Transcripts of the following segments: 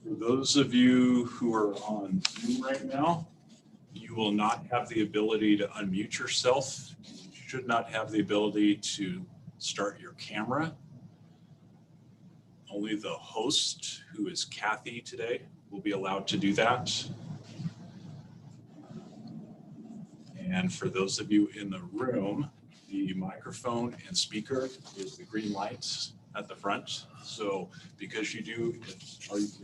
For those of you who are on Zoom right now, you will not have the ability to unmute yourself. You should not have the ability to start your camera. Only the host, who is Kathy today, will be allowed to do that. And for those of you in the room, the microphone and speaker is the green light at the front. So because if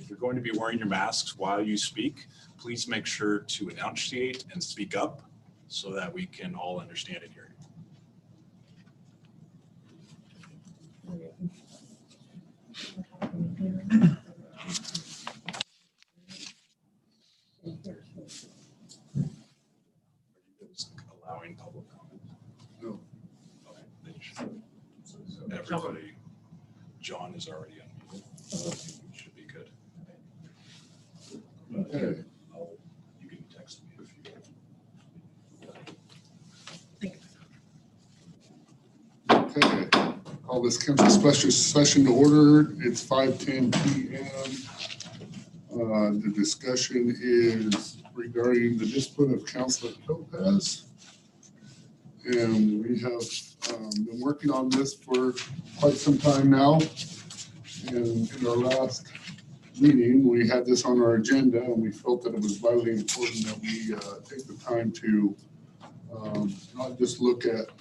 you're going to be wearing your masks while you speak, please make sure to enunciate and speak up so that we can all understand and hear you. Allowing public comment? No. Okay. Then you should. So everybody, John is already unmuted. Should be good. Okay. You can text me if you want. Okay. Call this council special session to order. It's 5:10 p.m. The discussion is regarding the discipline of Councilor Topaz. And we have been working on this for quite some time now. And in our last meeting, we had this on our agenda, and we felt that it was vitally important that we take the time to not just look at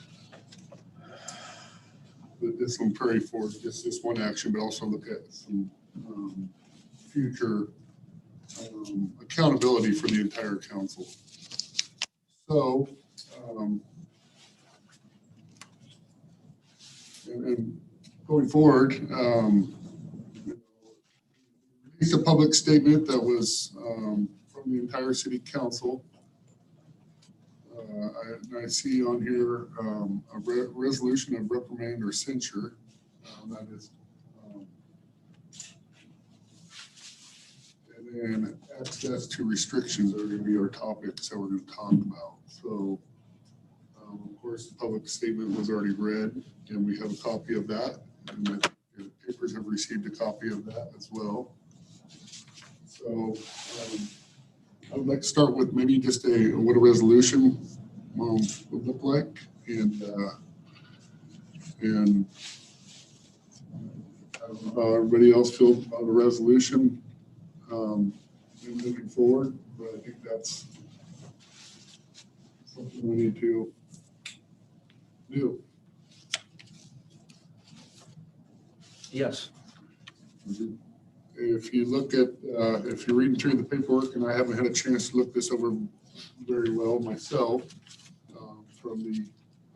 the disciplinary for just this one action, but also look at some future accountability for the entire council. So, and going forward, it's a public statement that was from the entire city council. I see on here a resolution of reprimand or censure. That is, and then access to restrictions are going to be our topics that we're going to talk about. So, of course, the public statement was already read, and we have a copy of that. And the papers have received a copy of that as well. So I would like to start with maybe just what a resolution would look like, and everybody else feel about a resolution moving forward. But I think that's something we need to do. Yes. If you look at, if you're reading through the paperwork, and I haven't had a chance to look this over very well myself from the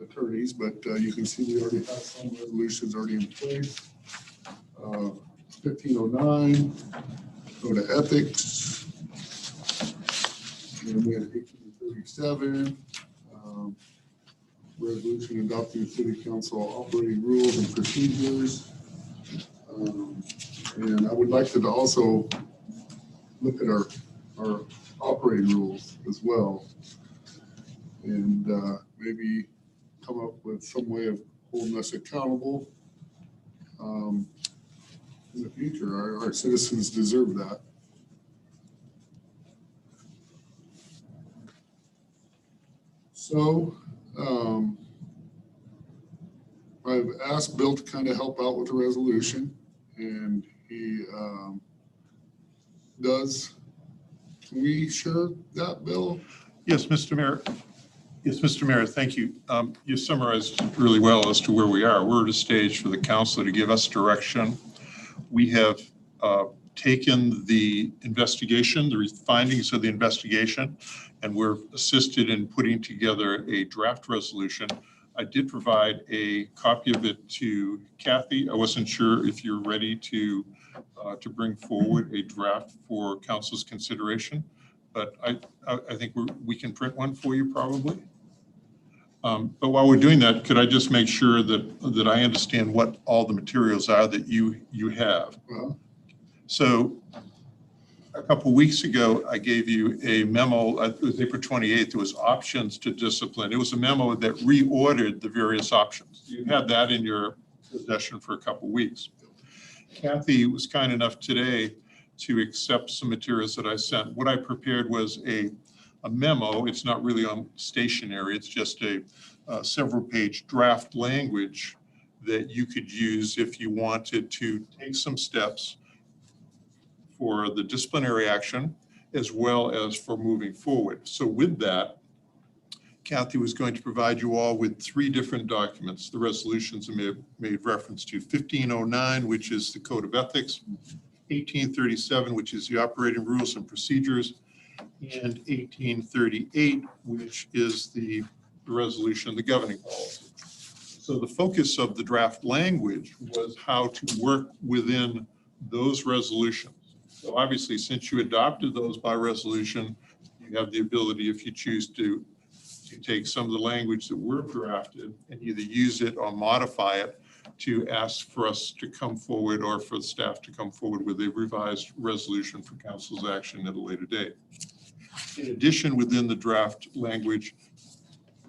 attorneys, but you can see we already have some resolutions already in place. 1509, go to ethics. And we had 1837, resolution adopting the city council operating rules and procedures. And I would like to also look at our operating rules as well, and maybe come up with some way of holding us accountable in the future. Our citizens deserve that. So I've asked Bill to kind of help out with the resolution, and he does. Can we share that, Bill? Yes, Mr. Mayor. Yes, Mr. Mayor, thank you. You summarized really well as to where we are. We're at a stage for the council to give us direction. We have taken the investigation, the findings of the investigation, and we're assisted in putting together a draft resolution. I did provide a copy of it to Kathy. I wasn't sure if you're ready to bring forward a draft for council's consideration, but I think we can print one for you probably. But while we're doing that, could I just make sure that I understand what all the materials are that you have? So a couple of weeks ago, I gave you a memo. It was April 28th. It was options to discipline. It was a memo that reordered the various options. You had that in your possession for a couple of weeks. Kathy was kind enough today to accept some materials that I sent. What I prepared was a memo. It's not really on stationery. It's just a several page draft language that you could use if you wanted to take some steps for the disciplinary action as well as for moving forward. So with that, Kathy was going to provide you all with 3 different documents. The resolutions I made reference to: 1509, which is the Code of Ethics; 1837, which is the Operating Rules and Procedures; and 1838, which is the resolution, the governing policy. So the focus of the draft language was how to work within those resolutions. So obviously, since you adopted those by resolution, you have the ability, if you choose to take some of the language that were drafted and either use it or modify it to ask for us to come forward or for the staff to come forward with a revised resolution for council's action at a later date. In addition, within the draft language,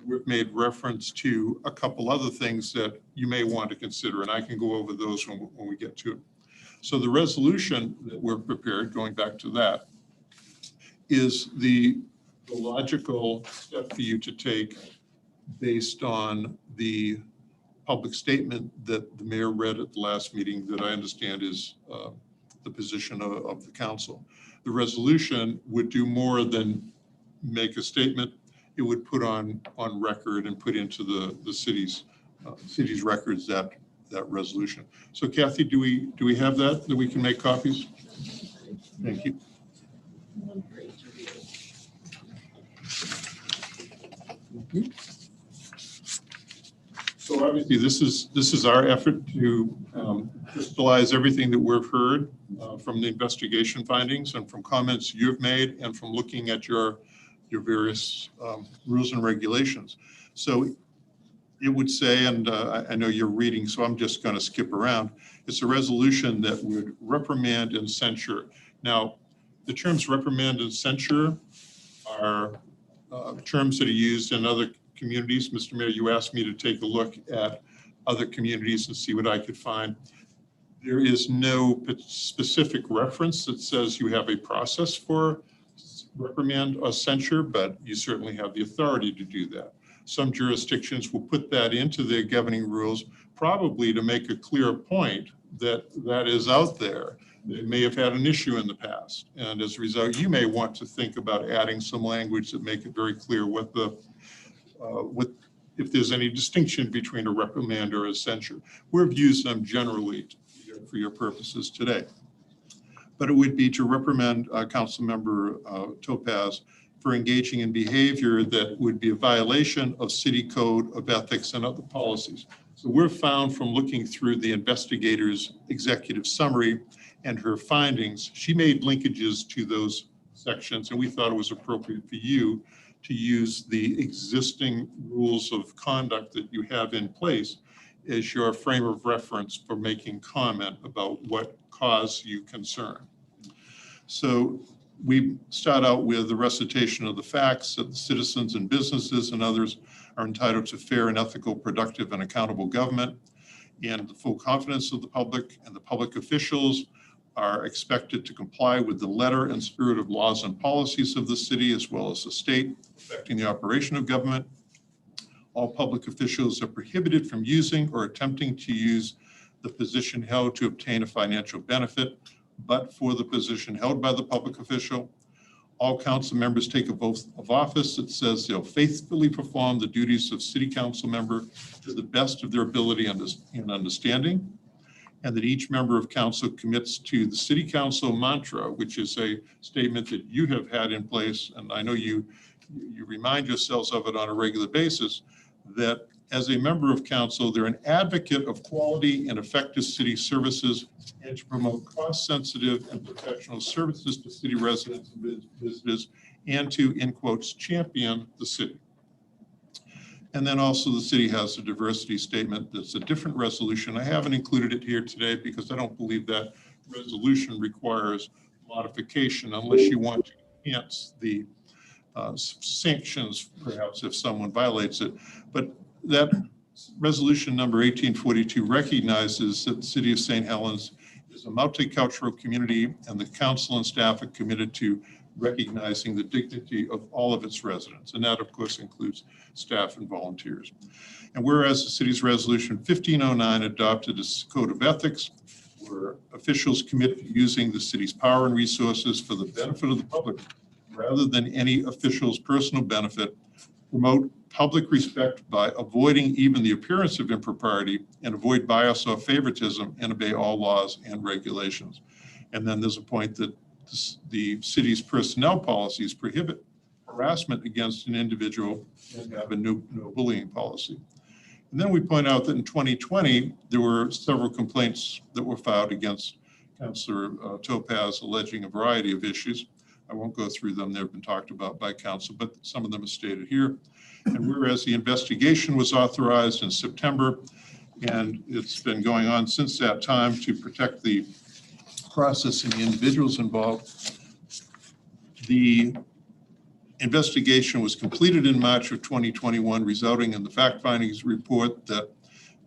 we've made reference to a couple other things that you may want to consider, and I can go over those when we get to it. So the resolution that we're prepared, going back to that, is the logical step for you to take based on the public statement that the mayor read at the last meeting that I understand is the position of the council. The resolution would do more than make a statement. It would put on record and put into the city's records that resolution. So Kathy, do we have that we can make copies? Thank you. So obviously, this is our effort to crystallize everything that we've heard from the investigation findings and from comments you've made and from looking at your various rules and regulations. So it would say, and I know you're reading, so I'm just going to skip around. It's a resolution that would reprimand and censure. Now, the terms reprimand and censure are terms that are used in other communities. Mr. Mayor, you asked me to take a look at other communities and see what I could find. There is no specific reference that says you have a process for reprimand or censure, but you certainly have the authority to do that. Some jurisdictions will put that into their governing rules, probably to make a clear point that that is out there. They may have had an issue in the past. And as a result, you may want to think about adding some language that make it very clear what if there's any distinction between a reprimand or a censure. We've used them generally for your purposes today. But it would be to reprimand Councilmember Topaz for engaging in behavior that would be a violation of city code of ethics and other policies. So we're found from looking through the investigator's executive summary and her findings, she made linkages to those sections, and we thought it was appropriate for you to use the existing rules of conduct that you have in place as your frame of reference for making comment about what caused you concern. So we start out with the recitation of the facts that the citizens and businesses and others are entitled to fair and ethical, productive, and accountable government, and the full confidence of the public, and the public officials are expected to comply with the letter and spirit of laws and policies of the city as well as the state affecting the operation of government. All public officials are prohibited from using or attempting to use the position held to obtain a financial benefit, but for the position held by the public official. All council members take an oath of office that says they'll faithfully perform the duties of city council member to the best of their ability and understanding, and that each member of council commits to the city council mantra, which is a statement that you have had in place, and I know you remind yourselves of it on a regular basis, that as a member of council, they're an advocate of quality and effective city services and to promote cost-sensitive and professional services to city residents and visitors, and to, in quotes, champion the city. And then also the city has a diversity statement that's a different resolution. I haven't included it here today because I don't believe that resolution requires modification unless you want to enhance the sanctions, perhaps if someone violates it. But that resolution number 1842 recognizes that the city of St. Helens is a multicultural community, and the council and staff are committed to recognizing the dignity of all of its residents. And that, of course, includes staff and volunteers. And whereas the city's resolution 1509 adopted a code of ethics where officials commit to using the city's power and resources for the benefit of the public rather than any official's personal benefit, promote public respect by avoiding even the appearance of impropriety, and avoid bias or favoritism, and obey all laws and regulations. And then there's a point that the city's personnel policies prohibit harassment against an individual and have a no bullying policy. And then we point out that in 2020, there were several complaints that were filed against Councilor Topaz alleging a variety of issues. I won't go through them. They've been talked about by council, but some of them are stated here. And whereas the investigation was authorized in September, and it's been going on since that time to protect the process and the individuals involved, the investigation was completed in March of 2021, resulting in the fact findings report that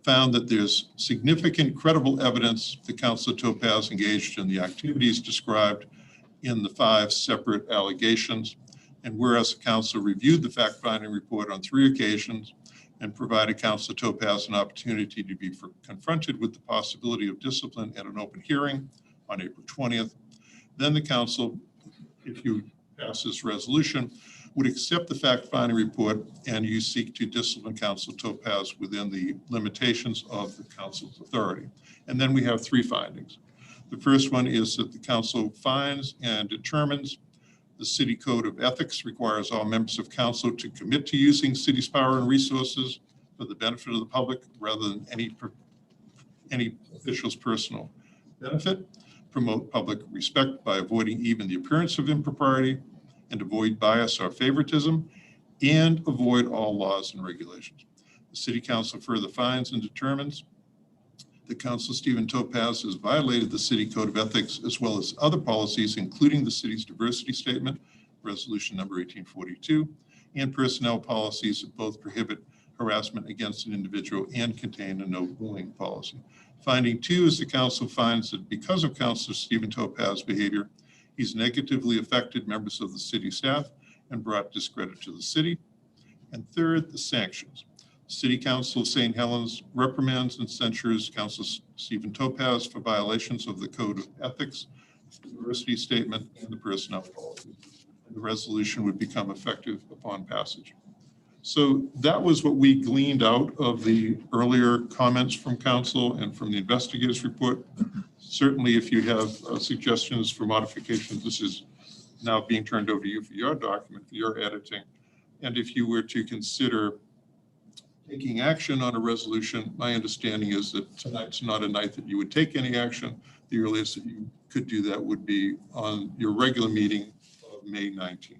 found that there's significant credible evidence that Councilor Topaz engaged in the activities described in the 5 separate allegations. And whereas the council reviewed the fact finding report on 3 occasions and provided Councilor Topaz an opportunity to be confronted with the possibility of discipline at an open hearing on April 20th, then the council, if you pass this resolution, would accept the fact-finding report, and you seek to discipline Councilor Topaz within the limitations of the council's authority. And then we have 3 findings. The first one is that the council finds and determines the city code of ethics requires all members of council to commit to using city's power and resources for the benefit of the public rather than any official's personal benefit, promote public respect by avoiding even the appearance of impropriety, and avoid bias or favoritism, and avoid all laws and regulations. The City Council further finds and determines that Councilor Stephen Topaz has violated the City Code of Ethics as well as other policies, including the city's diversity statement, resolution number 1842, and personnel policies that both prohibit harassment against an individual and contain a no bullying policy. Finding 2 is the council finds that because of Councilor Stephen Topaz's behavior, he's negatively affected members of the city staff and brought discredit to the city. And 3rd, the sanctions. City Council of St. Helens reprimands and censures Councilor Stephen Topaz for violations of the Code of Ethics, the diversity statement, and the personnel policy. And the resolution would become effective upon passage. So that was what we gleaned out of the earlier comments from council and from the investigators report. Certainly, if you have suggestions for modifications, this is now being turned over to you for your document, for your editing. And if you were to consider taking action on a resolution, my understanding is that tonight's not a night that you would take any action. The earliest that you could do that would be on your regular meeting of May 19th.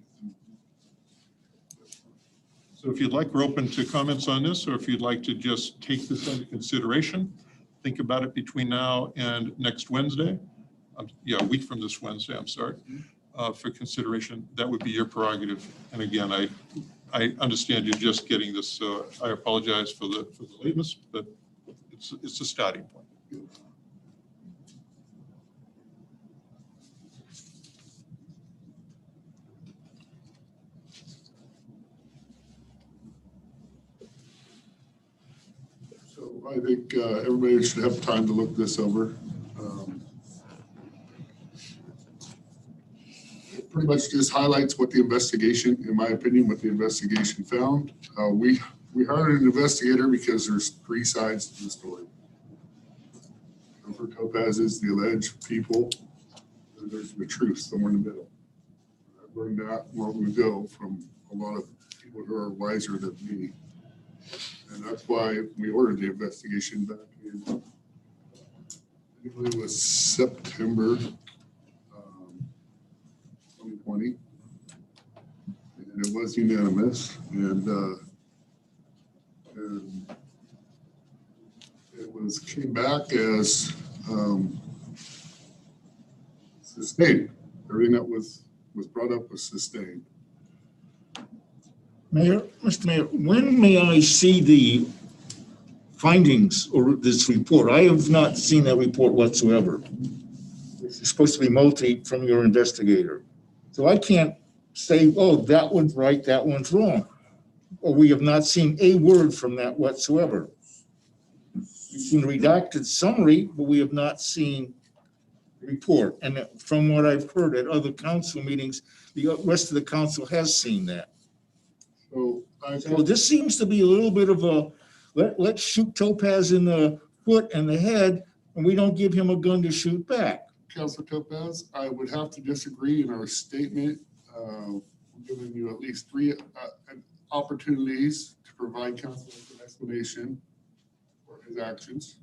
So if you'd like, we're open to comments on this, or if you'd like to just take this under consideration, think about it between now and next Wednesday. A week from this Wednesday, I'm sorry, for consideration. That would be your prerogative. And again, I understand you're just getting this, so I apologize for the lateness, but it's a starting point. So I think everybody should have time to look this over. It pretty much just highlights what the investigation, in my opinion, what the investigation found. We hired an investigator because there's 3 sides to the story. For Topaz is the alleged people, and there's the truth somewhere in the middle. I've learned that long ago from a lot of people who are wiser than me. And that's why we ordered the investigation back in, I believe it was September 2020. And it was unanimous. And it came back as sustained. Everything that was brought up was sustained. Mayor, Mr. Mayor, when may I see the findings or this report? I have not seen that report whatsoever. It's supposed to be multi from your investigator. So I can't say, oh, that one's right, that one's wrong. Or we have not seen a word from that whatsoever. We've seen redacted summary, but we have not seen the report. And from what I've heard at other council meetings, the rest of the council has seen that. So I So this seems to be a little bit of a, let's shoot Topaz in the foot and the head, and we don't give him a gun to shoot back. Councilor Topaz, I would have to disagree in our statement. Giving you at least three opportunities to provide council with an explanation for his actions.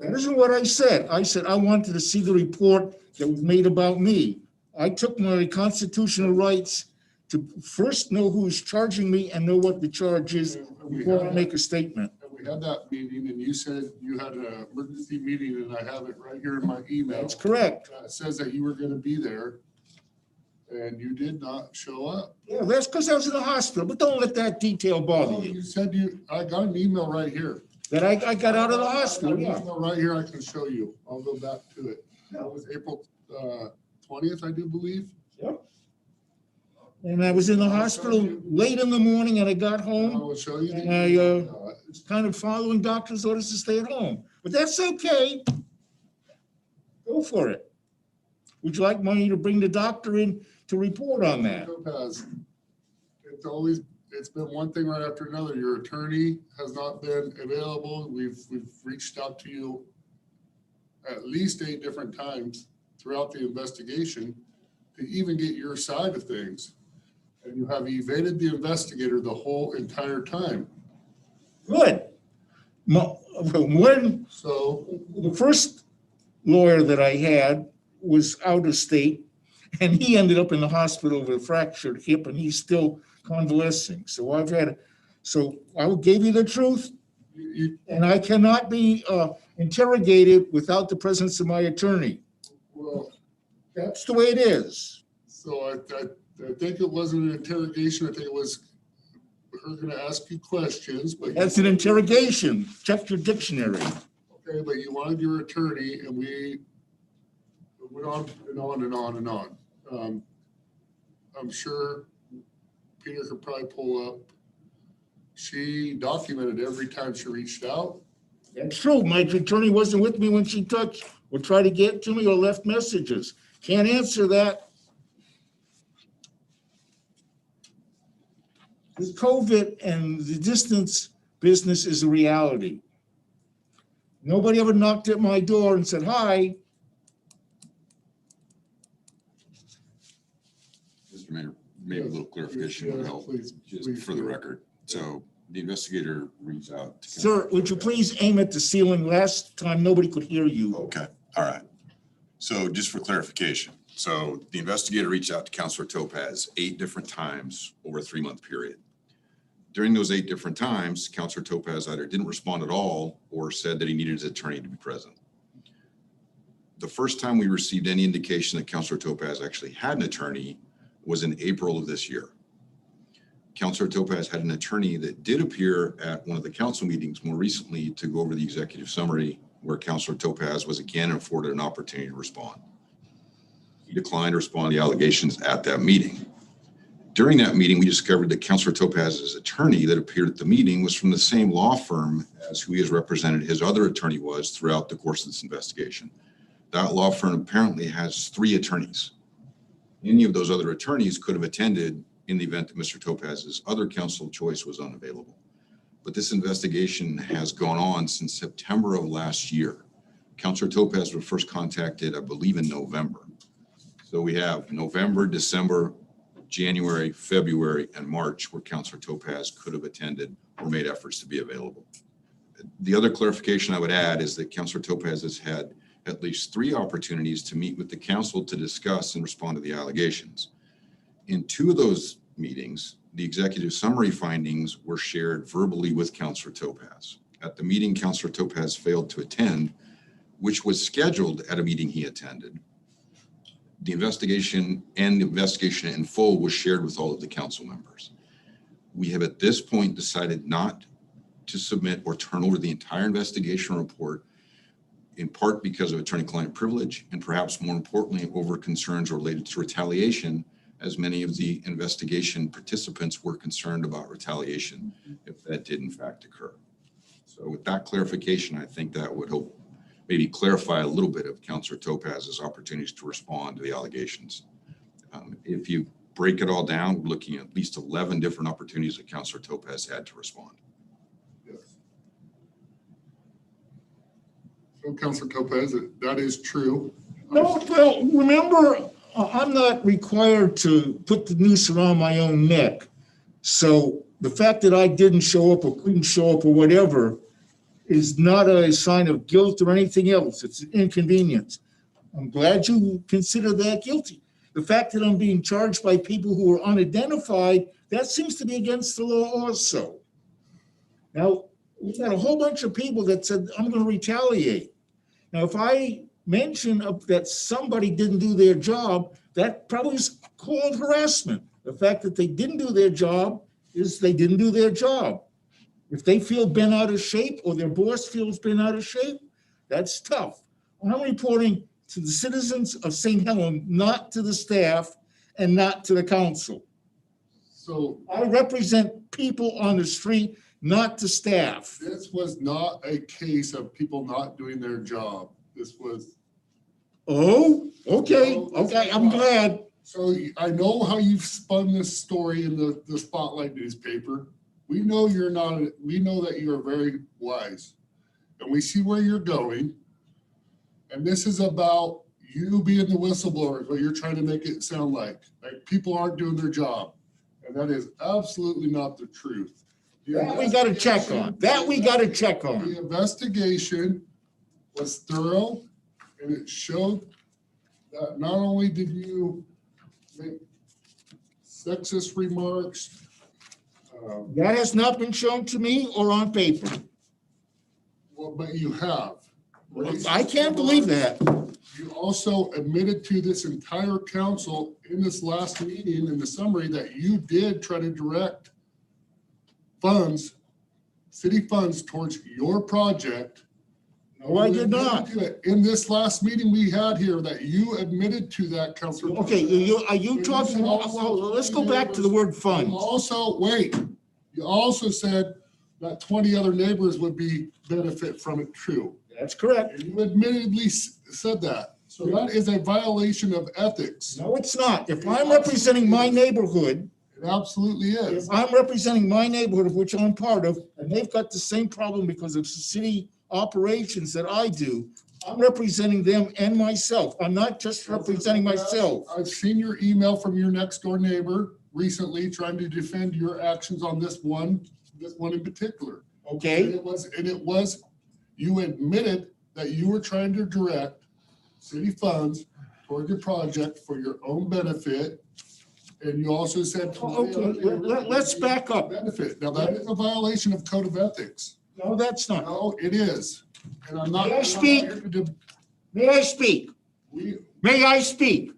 That isn't what I said. I said I wanted to see the report that was made about me. I took my constitutional rights to first know who's charging me and know what the charge is before I make a statement. We had that meeting and you said you had an emergency meeting and I have it right here in my email. That's correct. It says that you were gonna be there and you did not show up. Yeah, that's because I was in the hospital, but don't let that detail bother you. You said I got an email right here. That I got out of the I got hospital, an yeah. email right here, I can show you. I'll go back to it. That was April 20th, I do believe. And I was in the hospital late in the morning and I got I home. will show you. the And I, email. was kind of following doctor's orders to stay at home, but that's okay. Go for it. Would you like me to bring the doctor in to report on that? Topaz, it's been one thing right after another. Your attorney has not been available. We've reached out to you at least 8 different times throughout the investigation to even get your side of things. And you have evaded the investigator the whole entire time. Good. When So the first lawyer that I had was out of state and he ended up in the hospital with a fractured hip and he's still convalescing. So I gave you the truth you, and I cannot be interrogated without the presence of my attorney. well, That's the way it is. so I think it wasn't an interrogation. I think it was her gonna ask you questions, but. That's an interrogation. Check your dictionary. Okay, but you wanted your attorney and we went on and on and on and on. I'm sure Peter could probably pull up. She documented every time she reached out. That's true. My attorney wasn't with me when she touched or tried to get to me or left messages. Can't answer that. The COVID and the distance business is a reality. Nobody ever knocked at my door and said, hi. Mr. Mayor, maybe a little clarification would help, Please, just please for the do. record. So the investigator reached out to. Sir, would you please aim at the ceiling? Last time, nobody could hear you. Okay, all right. So just for clarification, so the investigator reached out to Counselor Topaz 8 different times over a 3-month period. During those 8 different times, Counselor Topaz either didn't respond at all or said that he needed his attorney to be present. The first time we received any indication that Counselor Topaz actually had an attorney was in April of this year. Counselor Topaz had an attorney that did appear at one of the council meetings more recently to go over the executive summary, where Counselor Topaz was again afforded an opportunity to respond. He declined to respond to the allegations at that meeting. During that meeting, we discovered that Counselor Topaz's attorney that appeared at the meeting was from the same law firm as who he has represented his other attorney was throughout the course of this investigation. That law firm apparently has 3 attorneys. Any of those other attorneys could have attended in the event that Mr. Topaz's other counsel choice was unavailable. But this investigation has gone on since September of last year. Counselor Topaz was first contacted, I believe, in November. So we have November, December, January, February, and March where Counselor Topaz could have attended or made efforts to be available. The other clarification I would add is that Counselor Topaz has had at least 3 opportunities to meet with the council to discuss and respond to the allegations. In 2 of those meetings, the executive summary findings were shared verbally with Counselor Topaz. At the meeting, Counselor Topaz failed to attend, which was scheduled at a meeting he attended. The investigation in full was shared with all of the council members. We have at this point decided not to submit or turn over the entire investigation report in part because of attorney-client privilege, and perhaps more importantly, over concerns related to retaliation, as many of the investigation participants were concerned about retaliation if that did in fact occur. So with that clarification, I think that would help maybe clarify a little bit of Counselor Topaz's opportunities to respond to the allegations. If you break it all down, we're looking at least 11 different opportunities that Counselor Topaz had to respond. Yes. So Councilor Topaz, that is true. No, well, remember, I'm not required to put the noose around my own neck. So the fact that I didn't show up or couldn't show up or whatever is not a sign of guilt or anything else. It's an inconvenience. I'm glad you consider that guilty. The fact that I'm being charged by people who are unidentified, that seems to be against the law also. Now, we've got a whole bunch of people that said, I'm going to retaliate. Now, if I mention that somebody didn't do their job, that probably is called harassment. The fact that they didn't do their job is they didn't do their job. If they feel bent out of shape or their boss feels bent out of shape, that's tough. I'm reporting to the citizens of St. Helens, not to the staff and not to the council. So I represent people on the street, not the staff. this was not a case of people not doing their job. This was, Oh, okay, I'm glad. so I know how you've spun this story in the Spotlight newspaper. We know we know that you are very wise, and we see where you're going. And this is about you being the whistleblower, what you're trying to make it sound like people aren't doing their job. And that is absolutely not the truth. That we gotta check on. That we gotta check on. The investigation was thorough, and it showed that not only did you make sexist remarks, That has not been shown to me or on paper. well, but you have. I can't believe that. You also admitted to this entire council in this last meeting in the summary that you did try to direct funds, city funds towards your project. No, I did not. In this last meeting we had here, that you admitted to that, Councilor. Okay, are you talking, well, let's go back to the word You funds. also, wait, you also said that 20 other neighbors would be benefit from it, true. That's correct. And you admittedly said that. So that is a violation of ethics. No, it's not. If I'm representing my neighborhood, It absolutely is. if I'm representing my neighborhood of which I'm part of, and they've got the same problem because of city operations that I do, I'm representing them and myself. I'm not just representing myself. I've seen your email from your next door neighbor recently trying to defend your actions on this one in particular. And Okay? it was, you admitted that you were trying to direct city funds toward your project for your own benefit. And you also said. Okay, let's back up. Benefit. Now, that is a violation of code of ethics. No, that's not. No, it is. And I'm not. May I speak? May I speak? We, May I speak?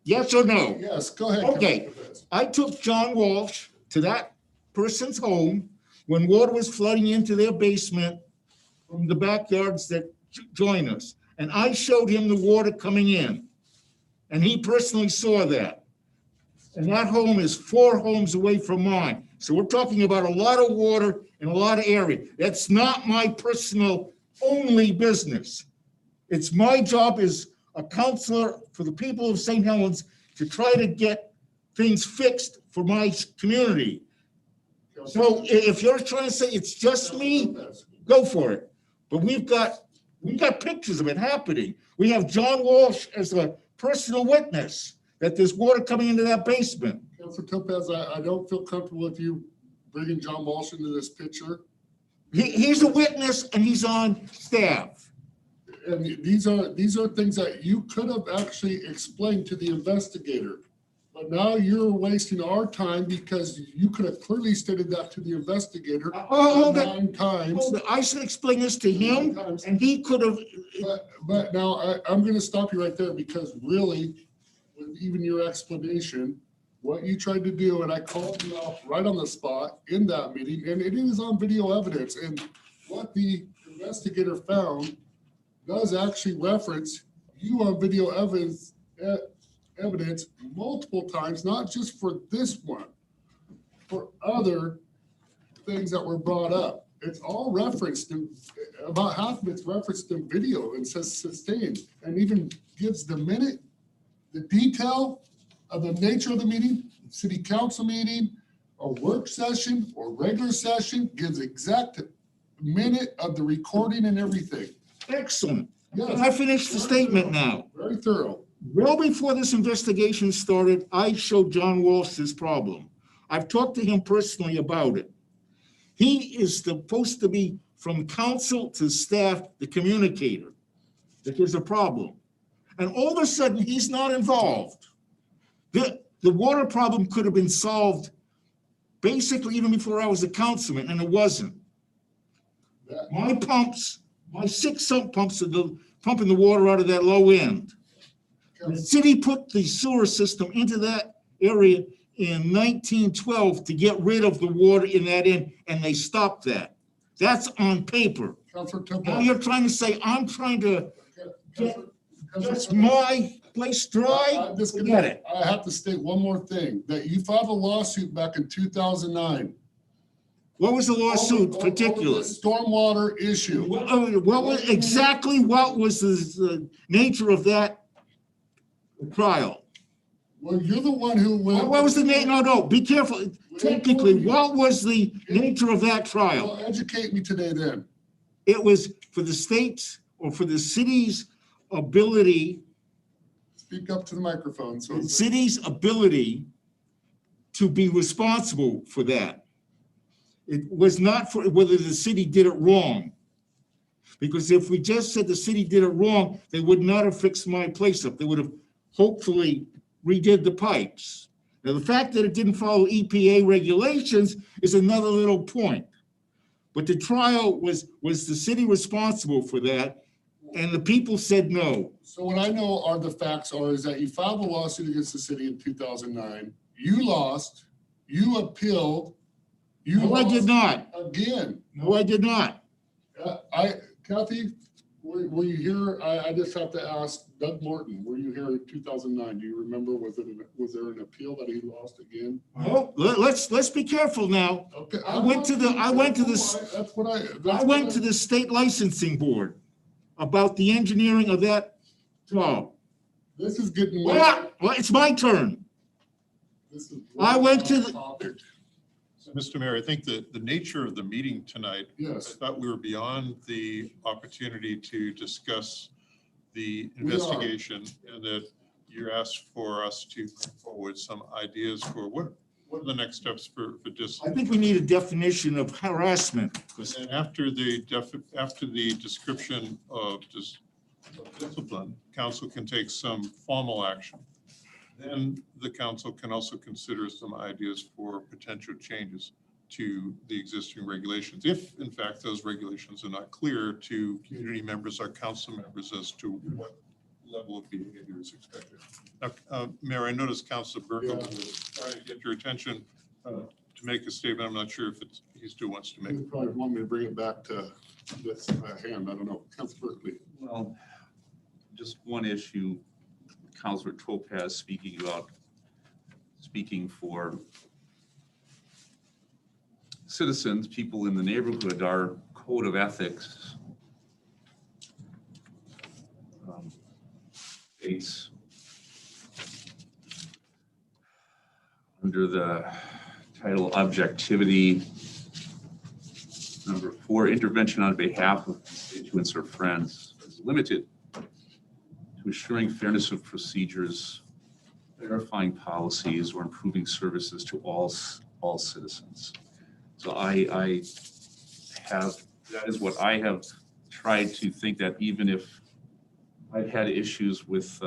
Yes or no? yes, go ahead. Okay. Councilor Perez. I took John Walsh to that person's home when water was flooding into their basement from the backyards that join us. And I showed him the water coming in. And he personally saw that. And that home is 4 homes away from mine. So we're talking about a lot of water in a lot of area. That's not my personal only business. It's my job as a counselor for the people of St. Helens to try to get things fixed for my community. So if you're trying to say it's just me, go for it. But we've got pictures of it happening. We have John Walsh as a personal witness that there's water coming into that basement. Councilor Topaz, I don't feel comfortable with you bringing John Walsh into this picture. He's a witness and he's on staff. And these are things that you could have actually explained to the investigator. But now you're wasting our time because you could have clearly stated that to the investigator Hold it. 9 times. Hold it. I should explain this to him and he could have, But now I'm going to stop you right there because really, with even your explanation, what you tried to do, and I called you out right on the spot in that meeting, and it is on video evidence. And what the investigator found does actually reference you on video evidence multiple times, not just for this one, for other things that were brought up. It's all referenced in, about half of it's referenced in video and says sustained, and even gives the minute, the detail of the nature of the meeting, city council meeting, a work session or regular session, gives exact minute of the recording and everything. Excellent. Can Yes, I finish the statement now? very thorough. Well before this investigation started, I showed John Walsh this problem. I've talked to him personally about it. He is supposed to be from council to staff, the communicator, that there's a problem. And all of a sudden, he's not involved. The water problem could have been solved basically even before I was a councilman, and it wasn't. That- My pumps, my 6 sump pumps are pumping the water out of that low end. The city put the sewer system into that area in 1912 to get rid of the water in that end, and they stopped that. That's on paper. Councilor Now Topaz. you're trying to say, I'm trying to Councilor get Topaz. my place dry? I'm just gonna- Forget it. I have to state one more thing, that you filed a lawsuit back in 2009. What was the lawsuit Over particular? the Stormwater issue. Exactly what was the nature of that trial? Well, you're the one who went. What was the no, be careful. Technically, what was the nature of that trial? Well, educate me today then. It was for the state's or for the city's ability, Speak up to the microphone, so. the city's ability to be responsible for that. It was not for whether the city did it wrong. Because if we just said the city did it wrong, they would not have fixed my place up. They would have hopefully redid the pipes. Now, the fact that it didn't follow EPA regulations is another little point. But the trial was the city responsible for that? And the people said no. So what I know are the facts is that you filed a lawsuit against the city in 2009. You lost, you appealed. You No, I did lost not. again. No, I did not. Kathy, were you here? I just have to ask Doug Morton, were you here in 2009? Do you remember, was there an appeal that he lost again? Well, let's be careful now. Okay. I went to the state licensing board about the engineering of that job. This is getting. Well, it's my turn. This is I went to the- topic. So, Mr. Mayor, I think that the nature of the meeting tonight, I Yes, thought we were beyond the opportunity to discuss the We are. investigation, and that you asked for us to bring forward some ideas for what are the next steps for just. I think we need a definition of harassment. And after the description of discipline, council can take some formal action. Then the council can also consider some ideas for potential changes to the existing regulations, if in fact those regulations are not clear to community members or council members as to what level of behavior is expected. Now, Mayor, I noticed Councilor Burkle was trying to get your attention to make a statement. I'm not sure if he still wants to make you it. probably want me to bring it back to this hand, I don't know, Councilor Berkeley. Well, just one issue, Councilor Topaz speaking for citizens, people in the neighborhood, our code of ethics states under the title Objectivity, number 4, intervention on behalf of constituents or friends is limited to ensuring fairness of procedures, verifying policies, or improving services to all citizens. So I have, that is what I have tried to think, that even if I've had issues with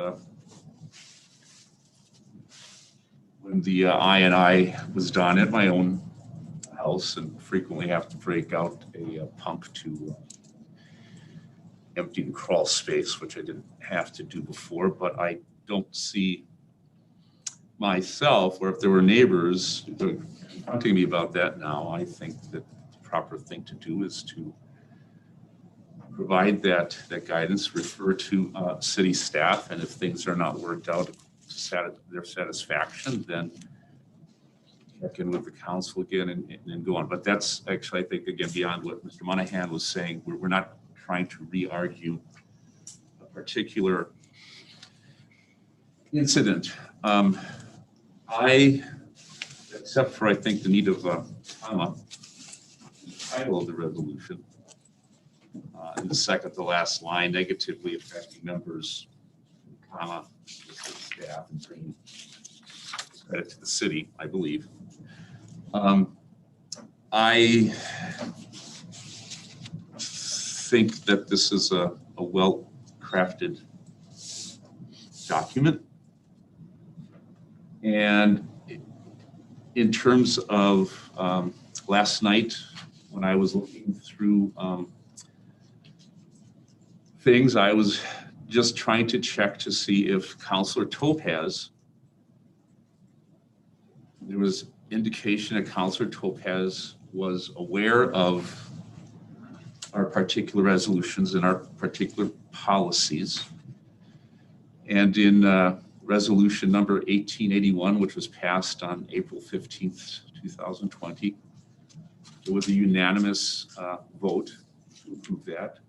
when the I&I was done at my own house, and frequently have to break out a pump to empty the crawl space, which I didn't have to do before, but I don't see myself, or if there were neighbors confronting me about that now, I think that the proper thing to do is to provide that guidance, refer to city staff, and if things are not worked out to their satisfaction, then check in with the council again and go on. But that's actually, I think, again, beyond what Mr. Monahan was saying. We're not trying to re-argue a particular incident. Except for, I think, the need of a comma, the title of the resolution, in the second to last line, negatively affecting members, comma, staff, and bringing credit to the city, I believe. I think that this is a well-crafted document. And in terms of last night, when I was looking through things, I was just trying to check to see if Councilor Topaz, there was indication that Councilor Topaz was aware of our particular resolutions and our particular policies. And in resolution number 1881, which was passed on April 15th, 2020, there was a unanimous vote to approve that.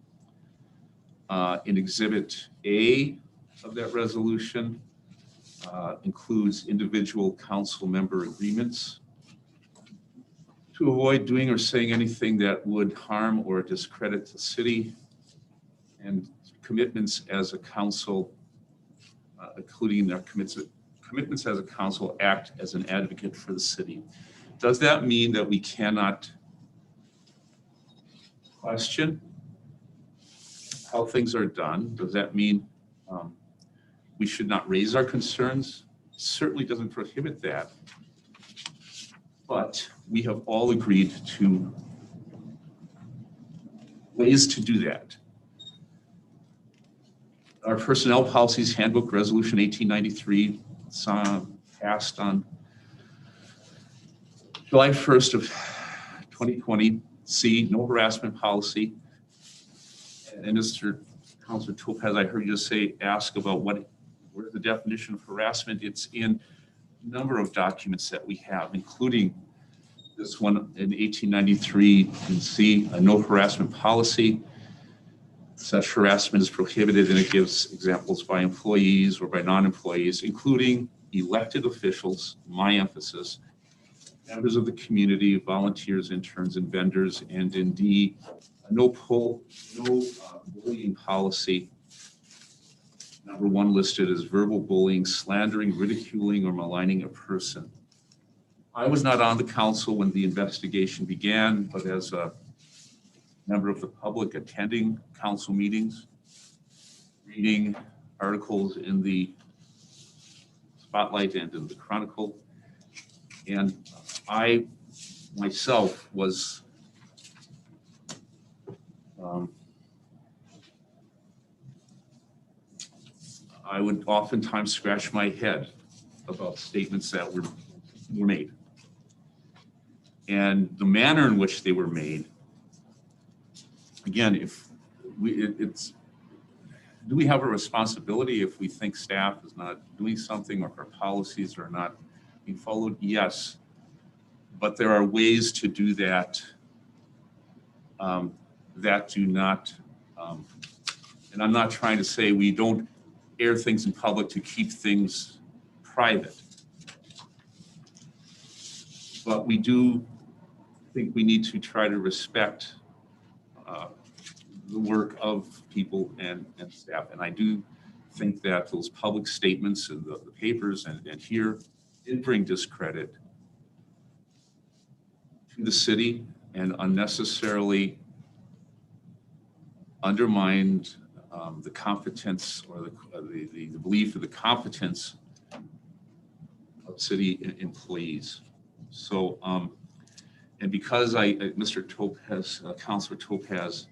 In Exhibit A of that resolution includes individual council member agreements to avoid doing or saying anything that would harm or discredit the city, and commitments as a council, including their commitments as a council, act as an advocate for the city. Does that mean that we cannot question how things are done? Does that mean we should not raise our concerns? Certainly doesn't prohibit that. But we have all agreed to ways to do that. Our personnel policies handbook, resolution 1893, passed on July 1st of 2020. C, no harassment policy. And Mr. Councilor Topaz, I heard you say, ask about where's the definition of harassment. It's in a number of documents that we have, including this one in 1893, and C, a no harassment policy. Such harassment is prohibited, and it gives examples by employees or by non-employees, including elected officials, my emphasis, members of the community, volunteers, interns, and vendors, and in D, no bullying policy. Number one listed as verbal bullying, slandering, ridiculing, or maligning a person. I was not on the council when the investigation began, but as a member of the public attending council meetings, reading articles in the Spotlight and in the Chronicle, and I myself was I would oftentimes scratch my head about statements that were made. And the manner in which they were made, again, do we have a responsibility if we think staff is not doing something or our policies are not being followed? Yes, but there are ways to do that that do not, and I'm not trying to say we don't air things in public to keep things private, but we do think we need to try to respect the work of people and staff. And I do think that those public statements in the papers and here did bring discredit to the city and unnecessarily undermined the competence or the belief of the competence of city employees. So, and because Mr. Topaz, Councilor Topaz,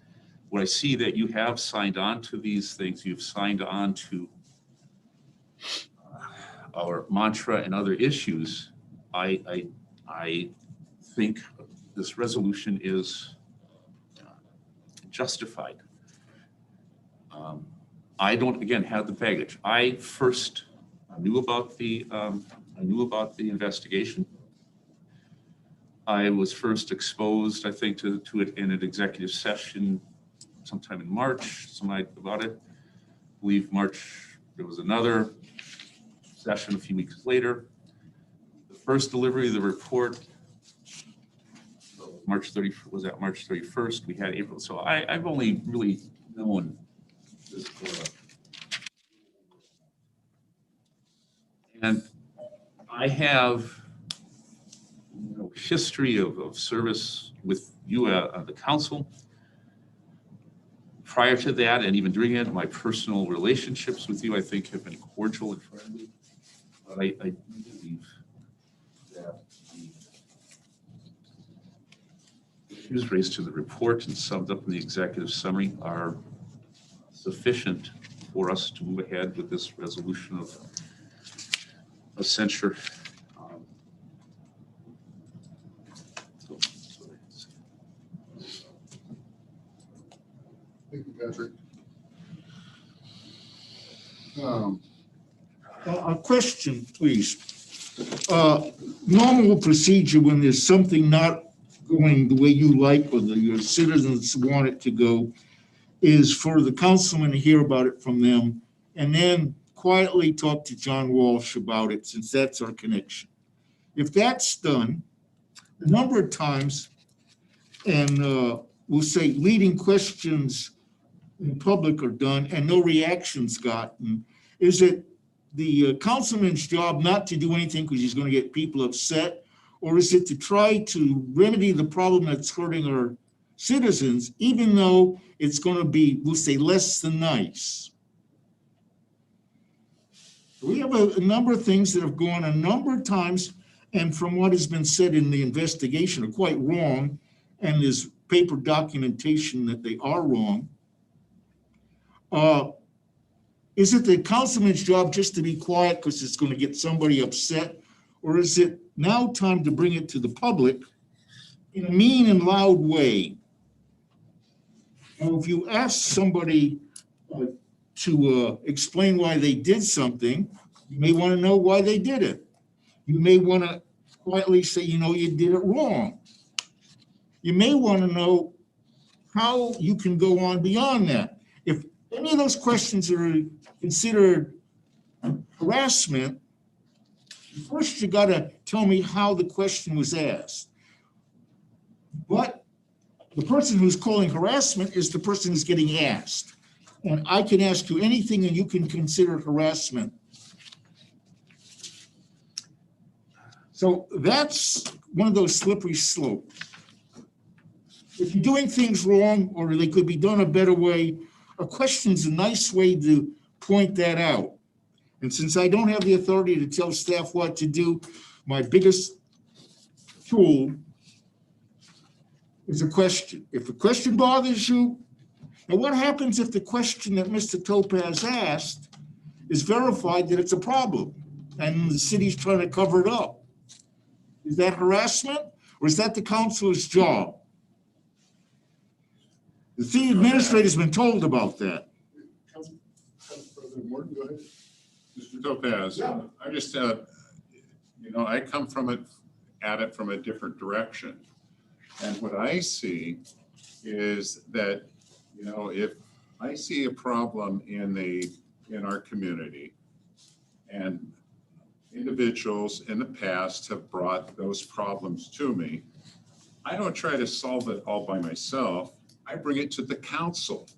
what I see that you have signed on to these things, you've signed on to our mantra and other issues, I think this resolution is justified. I don't, again, have the baggage. I first knew about the investigation. I was first exposed, I think, to it in an executive session sometime in March, some night about it. I believe March, there was another session a few weeks later. The first delivery of the report, March 31st. We had April. So I've only really known this and I have history of service with you on the council. Prior to that, and even during it, my personal relationships with you, I think, have been cordial and friendly. But I believe that the issues raised to the report and summed up in the executive summary are sufficient for us to move ahead with this resolution of censure. Thank you, Patrick. A question, please. Normal procedure when there's something not going the way you like or your citizens want it to go is for the councilman to hear about it from them and then quietly talk to John Walsh about it, since that's our connection. If that's done, a number of times, and we'll say leading questions in public are done and no reactions gotten, is it the councilman's job not to do anything because he's going to get people upset? Or is it to try to remedy the problem that's hurting our citizens, even though it's going to be, we'll say, less than nice? We have a number of things that have gone a number of times, and from what has been said in the investigation are quite wrong, and there's paper documentation that they are wrong. Is it the councilman's job just to be quiet because it's going to get somebody upset? Or is it now time to bring it to the public in a mean and loud way? Now, if you ask somebody to explain why they did something, you may want to know why they did it. You may want to quietly say, you did it wrong. You may want to know how you can go on beyond that. If any of those questions are considered harassment, first you got to tell me how the question was asked. But the person who's calling harassment is the person who's getting asked. And I can ask you anything and you can consider harassment. So that's one of those slippery slopes. If you're doing things wrong or they could be done a better way, a question's a nice way to point that out. And since I don't have the authority to tell staff what to do, my biggest tool is a question. If a question bothers you, now what happens if the question that Mr. Topaz asked is verified that it's a problem and the city's trying to cover it up? Is that harassment or is that the councilor's job? The city administrator's been told about that. Council President Morton, go ahead. Mr. Topaz, Yeah. I just, I come at it from a different direction. And what I see is that, if I see a problem in our community and individuals in the past have brought those problems to me, I don't try to solve it all by myself. I bring it to the council.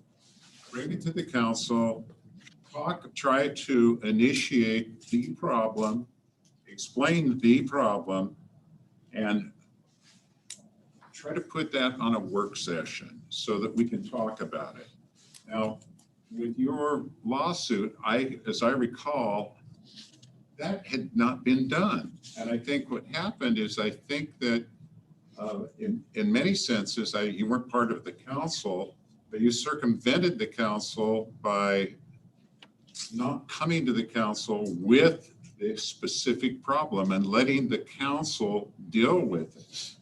Try to initiate the problem, explain the problem, and try to put that on a work session so that we can talk about it. Now, with your lawsuit, as I recall, that had not been done. And I think what happened is I think that in many senses, you weren't part of the council, but you circumvented the council by not coming to the council with the specific problem and letting the council deal with it.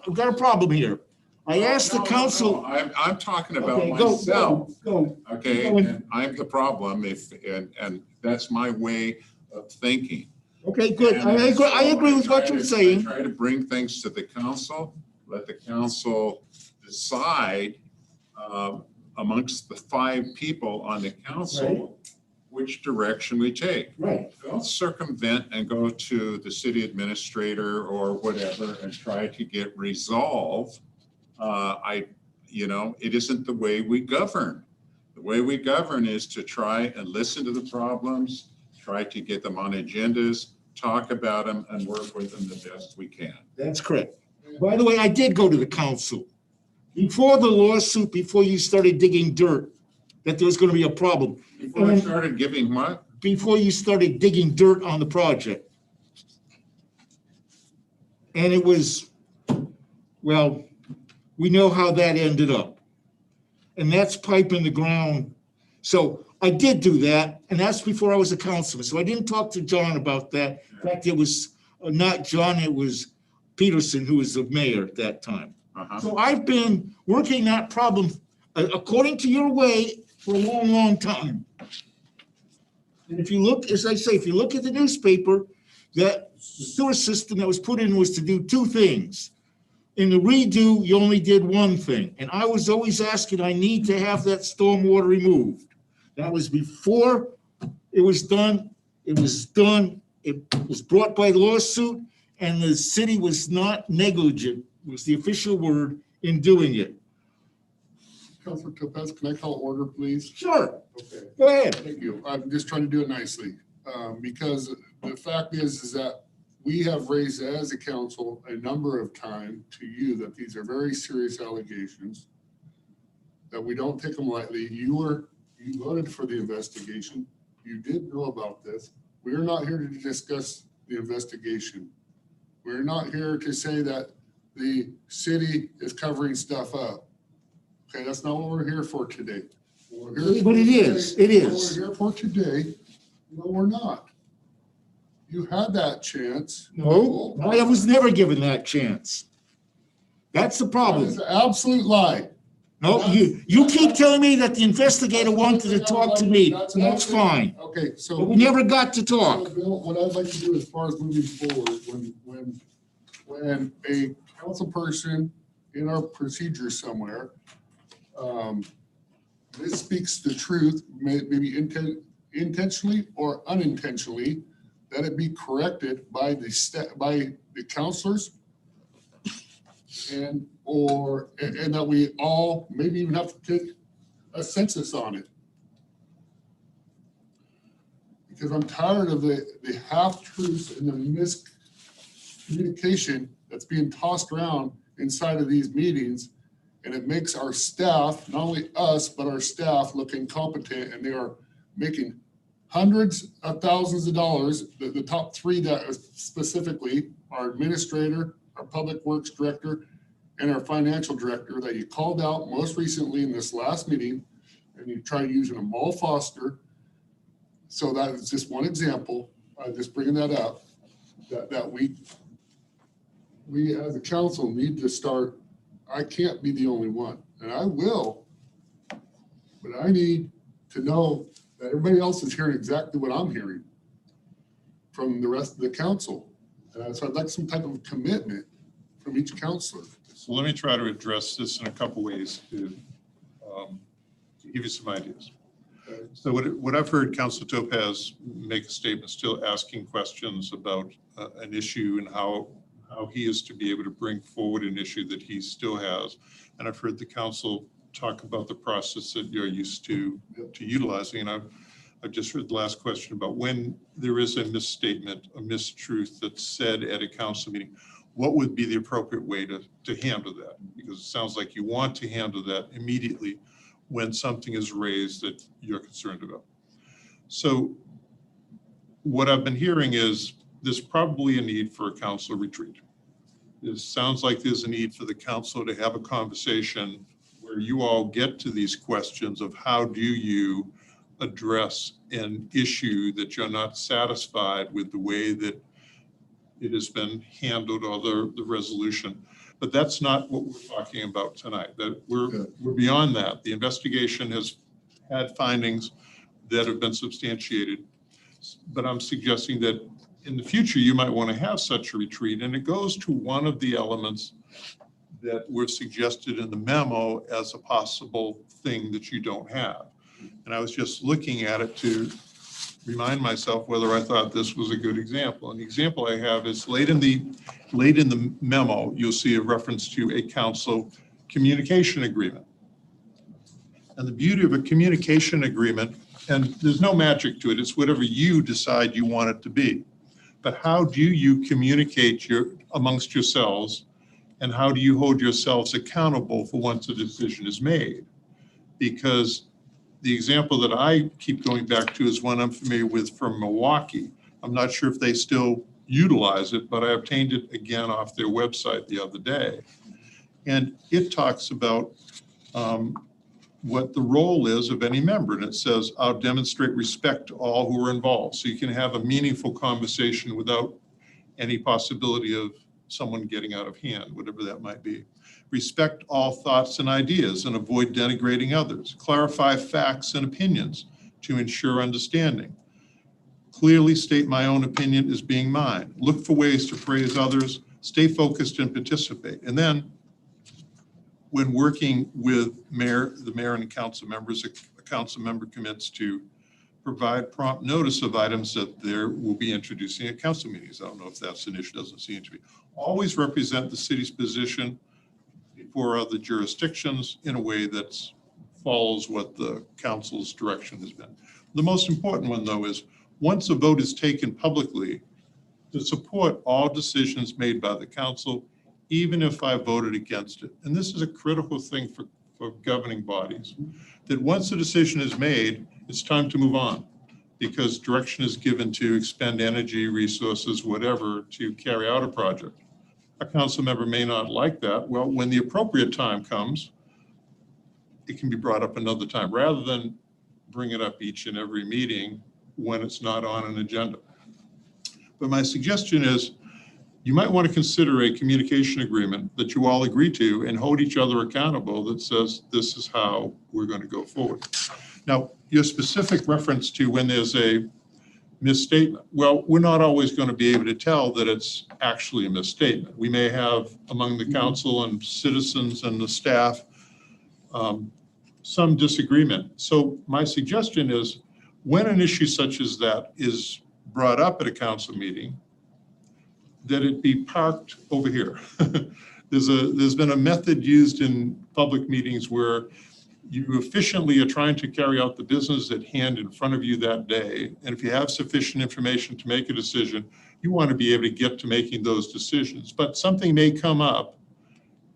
We've got a problem here. I asked the No, no, council. no, I'm talking about Okay, go, myself, go. okay? Go on. And I'm the problem and that's my way of thinking. Okay, good. And I agree with what try you're to- saying. I try to bring things to the council, let the council decide amongst the 5 people on the council which direction we take. Right. Don't circumvent and go to the city administrator or whatever and try to get resolve. It isn't the way we govern. The way we govern is to try and listen to the problems, try to get them on agendas, talk about them, and work with them the best we can. That's correct. By the way, I did go to the council. Before the lawsuit, before you started digging dirt, that there was going to be a problem. Before I started giving what? Before you started digging dirt on the project. And it was, well, we know how that ended up. And that's pipe in the ground. So I did do that, and that's before I was a councilman. So I didn't talk to John about that. In fact, it was not John, it was Peterson, who was the mayor at that time. Uh-huh. So I've been working that problem according to your way for a long, long time. And if you look, as I say, if you look at the newspaper, that sewer system that was put in was to do 2 things. In the redo, you only did 1 thing. And I was always asking, I need to have that stormwater removed. That was before it was done. It was done. It was brought by lawsuit, and the city was not negligent, was the official word, in doing it. Councilor Topaz, can I call order, please? Sure, Okay. go ahead. Thank you. I'm just trying to do it nicely, because the fact is that we have raised as a council a number of times to you that these are very serious allegations, that we don't take them lightly. You voted for the investigation. You did know about this. We're not here to discuss the investigation. We're not here to say that the city is covering stuff up. Okay, that's not what we're here for today. What we're here But it for is, today- it what is. We're here for today, no, we're not. You had that chance. No, I was never given that chance. That's the That problem. is an absolute lie. No, you keep telling me that the investigator wanted to talk to me. That's fine. Okay, But so. we never got to So, talk. Bill, what I'd like to do as far as moving forward, when a council person in our procedure somewhere, this speaks the truth, maybe intentionally or unintentionally, that it be corrected by the counselors and that we all maybe even have to take a census on it. Because I'm tired of the half-truths and the miscommunication that's being tossed around inside of these meetings. And it makes our staff, not only us, but our staff look incompetent, and they are making hundreds of thousands of dollars. The top 3 that specifically, our administrator, our public works director, and our financial director that you called out most recently in this last meeting, and you tried using a Mo Foster. So that is just one example, just bringing that up, that we as a council need to start. I can't be the only one, and I will, but I need to know that everybody else is hearing exactly what I'm hearing from the rest of the council. So I'd like some type of commitment from each counselor. So let me try to address this in a couple ways to give you some ideas. So what I've heard Councilor Topaz make a statement, still asking questions about an issue and how he is to be able to bring forward an issue that he still has. And I've heard the council talk about the process that you're used to utilizing. And I've just heard the last question about when there is a misstatement, a mistruth that's said at a council meeting, what would be the appropriate way to handle that? Because it sounds like you want to handle that immediately when something is raised that you're concerned about. So what I've been hearing is there's probably a need for a council retreat. It sounds like there's a need for the council to have a conversation where you all get to these questions of how do you address an issue that you're not satisfied with the way that it has been handled or the resolution. But that's not what we're talking about tonight. That Good. we're beyond that. The investigation has had findings that have been substantiated. But I'm suggesting that in the future, you might want to have such a retreat. And it goes to one of the elements that were suggested in the memo as a possible thing that you don't have. And I was just looking at it to remind myself whether I thought this was a good example. And the example I have is late in the memo, you'll see a reference to a council communication agreement. And the beauty of a communication agreement, and there's no magic to it, it's whatever you decide you want it to be. But how do you communicate amongst yourselves, and how do you hold yourselves accountable for once a decision is made? Because the example that I keep going back to is one I'm familiar with from Milwaukee. I'm not sure if they still utilize it, but I obtained it again off their website the other day. And it talks about what the role is of any member. And it says, I'll demonstrate respect to all who are involved. So you can have a meaningful conversation without any possibility of someone getting out of hand, whatever that might be. Respect all thoughts and ideas and avoid denigrating others. Clarify facts and opinions to ensure understanding. Clearly state my own opinion as being mine. Look for ways to praise others. Stay focused and participate. And then when working with the mayor and council members, a council member commits to provide prompt notice of items that there will be introducing at council meetings. I don't know if that's an issue, doesn't seem to be. Always represent the city's position before other jurisdictions in a way that follows what the council's direction has been. The most important one, though, is once a vote is taken publicly, to support all decisions made by the council, even if I voted against it. And this is a critical thing for governing bodies, that once a decision is made, it's time to move on, because direction is given to expend energy, resources, whatever, to carry out a project. A council member may not like that. Well, when the appropriate time comes, it can be brought up another time, rather than bring it up each and every meeting when it's not on an agenda. But my suggestion is, you might want to consider a communication agreement that you all agree to and hold each other accountable that says this is how we're going to go forward. Now, your specific reference to when there's a misstatement, well, we're not always going to be able to tell that it's actually a misstatement. We may have among the council and citizens and the staff some disagreement. So my suggestion is, when an issue such as that is brought up at a council meeting, that it be parked over here. There's been a method used in public meetings where you efficiently are trying to carry out the business at hand in front of you that day. And if you have sufficient information to make a decision, you want to be able to get to making those decisions. But something may come up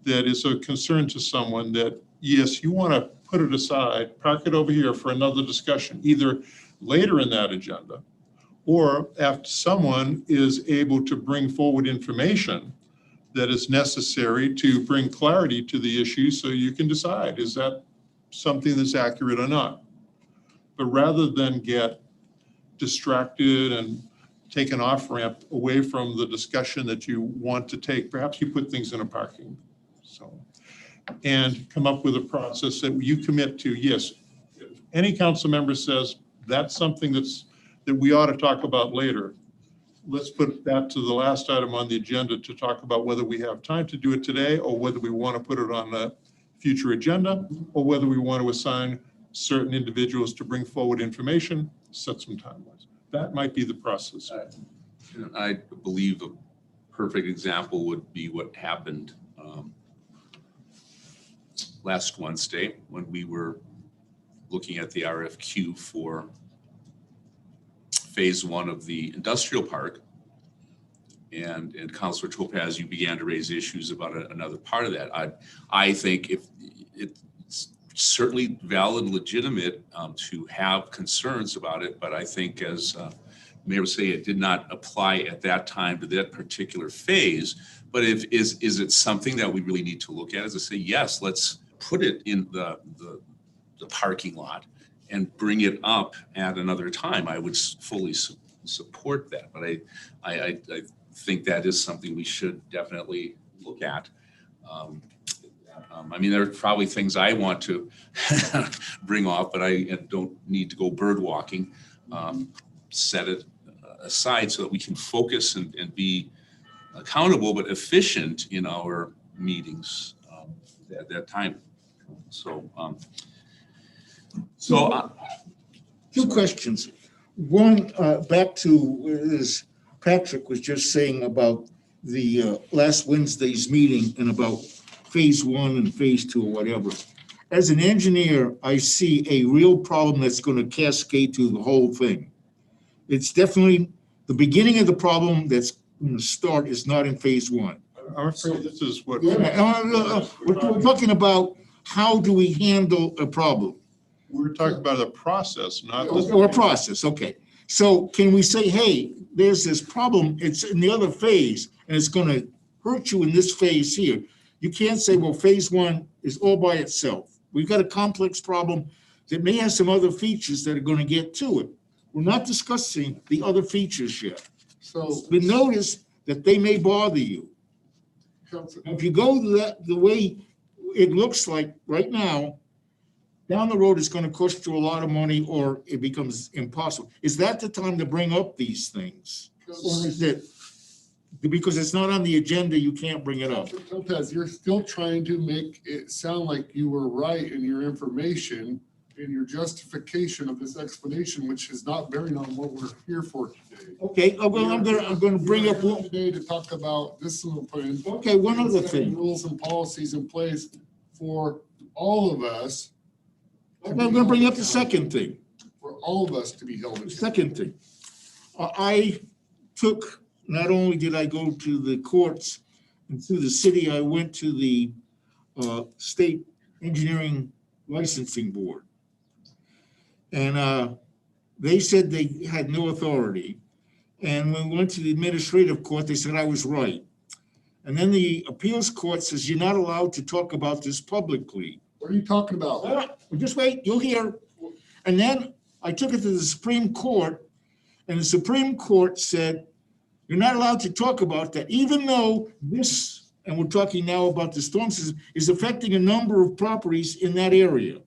that is a concern to someone that, yes, you want to put it aside, park it over here for another discussion, either later in that agenda, or after someone is able to bring forward information that is necessary to bring clarity to the issue, so you can decide, is that something that's accurate or not? But rather than get distracted and take an off-ramp away from the discussion that you want to take, perhaps you put things in a parking zone and come up with a process that you commit to. Yes, if any council member says that's something that we ought to talk about later, let's put that to the last item on the agenda to talk about whether we have time to do it today, or whether we want to put it on a future agenda, or whether we want to assign certain individuals to bring forward information, set some timelines. That might be the process. I believe a perfect example would be what happened last Wednesday when we were looking at the RFQ for phase one of the industrial park. And Councilor Topaz, you began to raise issues about another part of that. I think if it's certainly valid and legitimate to have concerns about it, but I think, as Mayor would say, it did not apply at that time to that particular phase. But is it something that we really need to look at? As I say, yes, let's put it in the parking lot and bring it up at another time. I would fully support that, but I think that is something we should definitely look at. I mean, there are probably things I want to bring off, but I don't need to go bird walking. Set it aside so that we can focus and be accountable but efficient in our meetings at that time. So, Two questions. One, back to as Patrick was just saying about the last Wednesday's meeting and about phase one and phase two or whatever. As an engineer, I see a real problem that's going to cascade through the whole thing. It's definitely the beginning of the problem that's going to start is not in phase one. I'm afraid this is what. We're talking about how do we handle a problem? We're talking about a process, not. Or a process, okay. So can we say, hey, there's this problem, it's in the other phase, and it's gonna hurt you in this phase here. You can't say, well, phase one is all by itself. We've got a complex problem that may have some other features that are gonna get to it. We're not discussing the other features yet. So, But notice that they may bother you. Council- If you go the way it looks like right now, down the road, it's gonna cost you a lot of money or it becomes impossible. Is that the time to bring up these things? Or is it, because it's not on the agenda, you can't bring it up? Councilor Topaz, you're still trying to make it sound like you were right in your information and your justification of this explanation, which is not bearing on what we're here for today. Okay, I'm gonna bring up, We're here today to talk about discipline. okay, one other Setting thing. rules and policies in place for all of us. I'm gonna bring up the second thing. For all of us to be held The accountable. second thing. I took, not only did I go to the courts and through the city, I went to the State Engineering Licensing Board. And they said they had no authority. And when we went to the administrative court, they said I was right. And then the appeals court says you're not allowed to talk about this publicly. What are you talking about? Just wait, you'll hear. And then I took it to the Supreme Court, and the Supreme Court said, you're not allowed to talk about that, even though this, and we're talking now about the storm system, is affecting a number of properties in that area.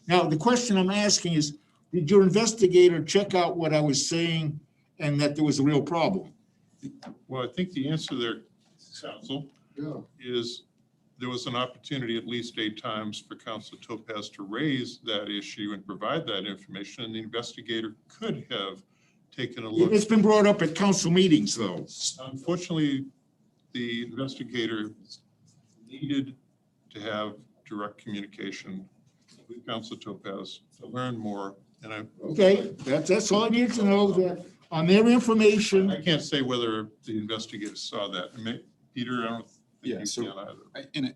Now, the question I'm asking is, did your investigator check out what I was saying and that there was a real problem? Well, I think the answer there, counsel, Yeah. is there was an opportunity at least 8 times for Councilor Topaz to raise that issue and provide that information, and the investigator could have taken a look. It's been brought up at council meetings, though. Unfortunately, the investigator needed to have direct communication with Councilor Topaz to learn more, and Okay, that's all I need to know, that on their information. I can't say whether the investigator saw that. Peter, I don't think Yeah, you so- can either. And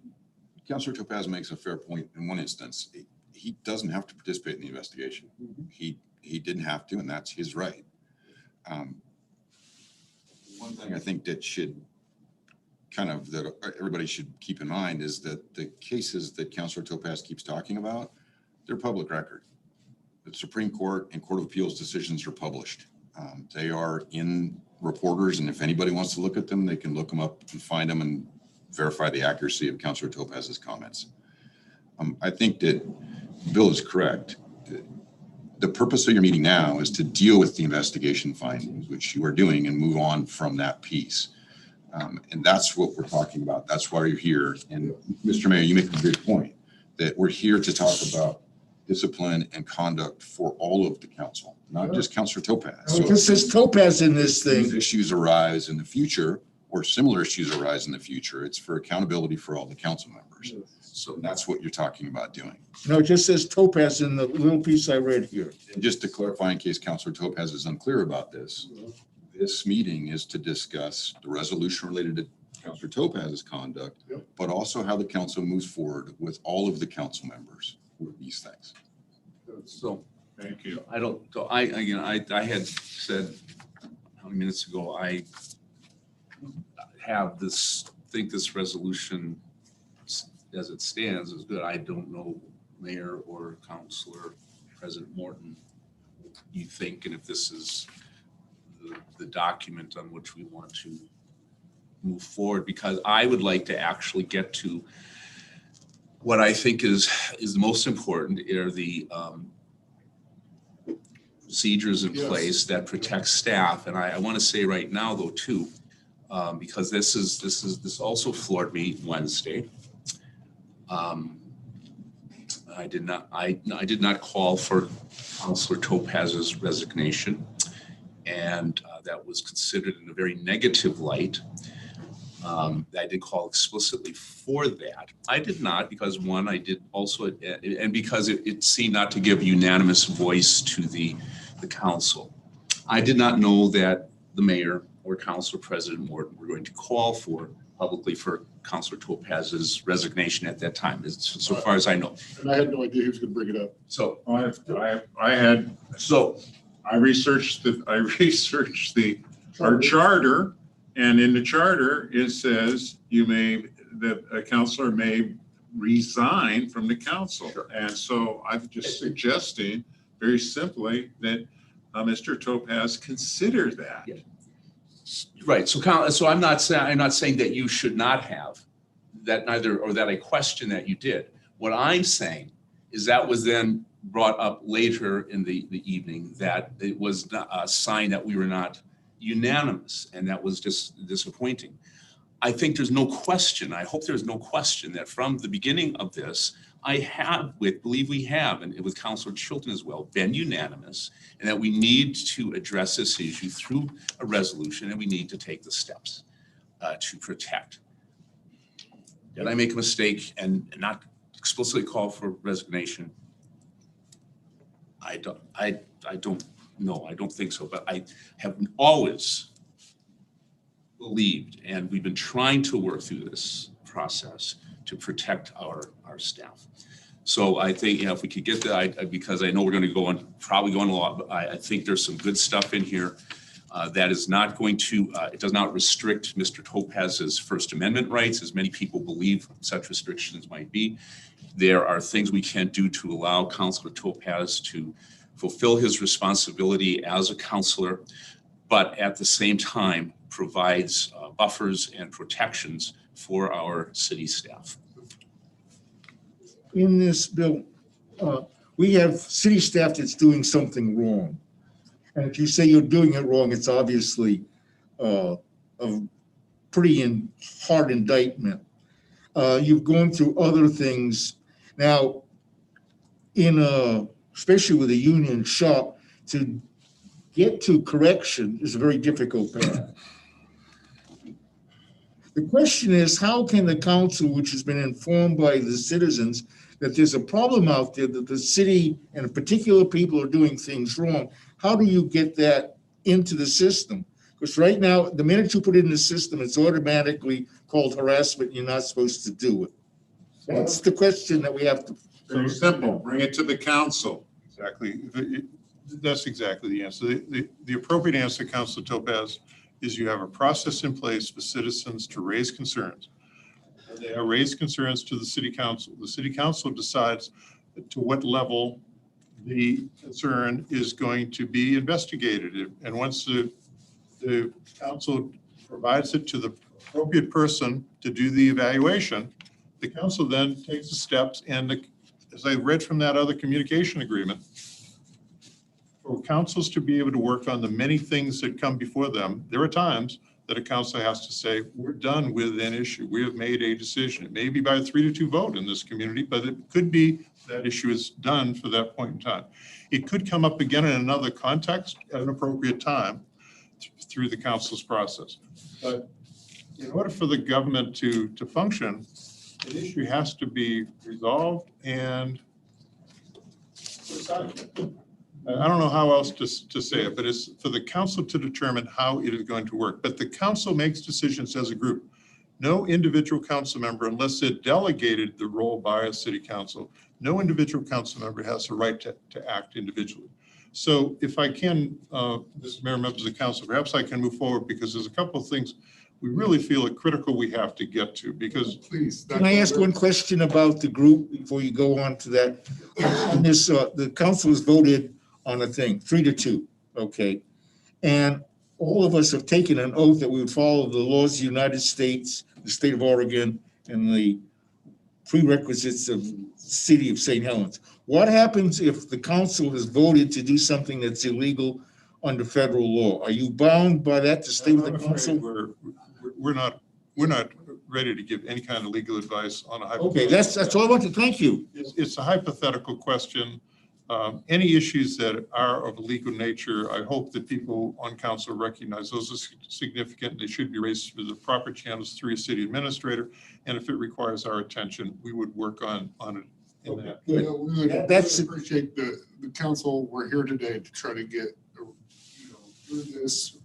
Counselor Topaz makes a fair point in one instance. He doesn't have to participate in the investigation. He didn't have to, and that's his right. One thing I think that everybody should keep in mind is that the cases that Counselor Topaz keeps talking about, they're public record. The Supreme Court and Court of Appeals decisions are published. They are in reporters, and if anybody wants to look at them, they can look them up and find them and verify the accuracy of Counselor Topaz's comments. I think that Bill is correct. The purpose of your meeting now is to deal with the investigation findings, which you are doing, and move on from that piece. And that's what we're talking about. That's why you're here. And Mr. Mayor, you make a good point that we're here to talk about discipline and conduct for all of the council, not just Counselor Topaz. So It just says Topaz in this these thing. issues arise in the future, or similar issues arise in the future, it's for accountability for all the council members. So that's what you're talking about doing. No, it just says Topaz in the little piece I read here. And just to clarify, in case Counselor Topaz is unclear about this, this meeting is to discuss the resolution related to Counselor Topaz's conduct, Yep. but also how the council moves forward with all of the council members with these things. so Thank you. I don't, so I had said how many minutes ago, I have think this resolution as it stands is good. I don't know, Mayor or Councilor President Morton, what you think, and if this is the document on which we want to move forward, because I would like to actually get to what I think is the most important are the procedures in Yes. place that protect staff. And I want to say right now though too, because this also floored me Wednesday. I did not call for Counselor Topaz's resignation, and that was considered in a very negative light. I did call explicitly for that. I did not, because one, I did also, and because it seemed not to give unanimous voice to the council. I did not know that the mayor or Council President Morton were going to call publicly for Councilor Topaz's resignation at that time, so far as I know. And I had no idea he was gonna bring it up. So, I researched our charter, and in the charter, it says that a counselor may resign from the council. Sure. And so I'm just suggesting very simply that Mr. Topaz consider that. Yeah. right, so I'm not saying that you should not have that neither, or that I question that you did. What I'm saying is that was then brought up later in the evening, that it was a sign that we were not unanimous, and that was just disappointing. I think there's no question, I hope there's no question that from the beginning of this, believe we have, and with Councilor Chilton as well, been unanimous, and that we need to address this issue through a resolution, and we need to take the steps to protect. Did I make a mistake and not explicitly call for resignation? I don't know. I don't think so, but I have always believed, and we've been trying to work through this process to protect our staff. So I think, if we could get that, because I know we're going to probably go on a lot, but I think there's some good stuff in here that is not going to, it does not restrict Mr. Topaz's First Amendment rights, as many people believe such restrictions might be. There are things we can do to allow Councilor Topaz to fulfill his responsibility as a counselor, but at the same time provides buffers and protections for our city staff. In this bill, we have city staff that's doing something wrong. And if you say you're doing it wrong, it's obviously a pretty hard indictment. You've gone through other things. Now, especially with a union shop, to get to correction is a very difficult path. The question is, how can the council, which has been informed by the citizens that there's a problem out there, that the city and particular people are doing things wrong, how do you get that into the system? Because right now, the minute you put it in the system, it's automatically called harassment. You're not supposed to do it. That's the question that we have to. Very simple, bring it to the council. Exactly. That's exactly the answer. The appropriate answer, Councilor Topaz, is you have a process in place for citizens to raise concerns. They are raised concerns to the city council. The city council decides to what level the concern is going to be investigated. And once the council provides it to the appropriate person to do the evaluation, the council then takes the steps, and as I read from that other communication agreement, for councils to be able to work on the many things that come before them, there are times that a council has to say, we're done with an issue. We have made a decision. It may be by a 3-2 vote in this community, but it could be that issue is done for that point in time. It could come up again in another context at an appropriate time through the council's process. But in order for the government to function, the issue has to be resolved and decided. I don't know how else to say it, but it's for the council to determine how it is going to work. But the council makes decisions as a group. No individual council member, unless they're delegated the role by a city council, no individual council member has the right to act individually. So if I can, Mr. Mayor, members of the council, perhaps I can move forward, because there's a couple of things we really feel are critical we have to get to, because. Please. Can I ask one question about the group before you go on to that? On this, the council has voted on a thing, 3-2, okay? And all of us have taken an oath that we would follow the laws of the United States, the state of Oregon, and the prerequisites of the city of St. Helens. What happens if the council has voted to do something that's illegal under federal law? Are you bound by that to stay with the I'm afraid council? We're not ready to give any kind of legal advice on a hypothetical. Okay, that's all I want to, thank you. It's a hypothetical question. Any issues that are of a legal nature, I hope that people on council recognize those are significant. They should be raised through the proper channels through a city administrator. And if it requires our attention, we would work on it in that. You know, we would That's- appreciate the council. We're here today to try to get, through this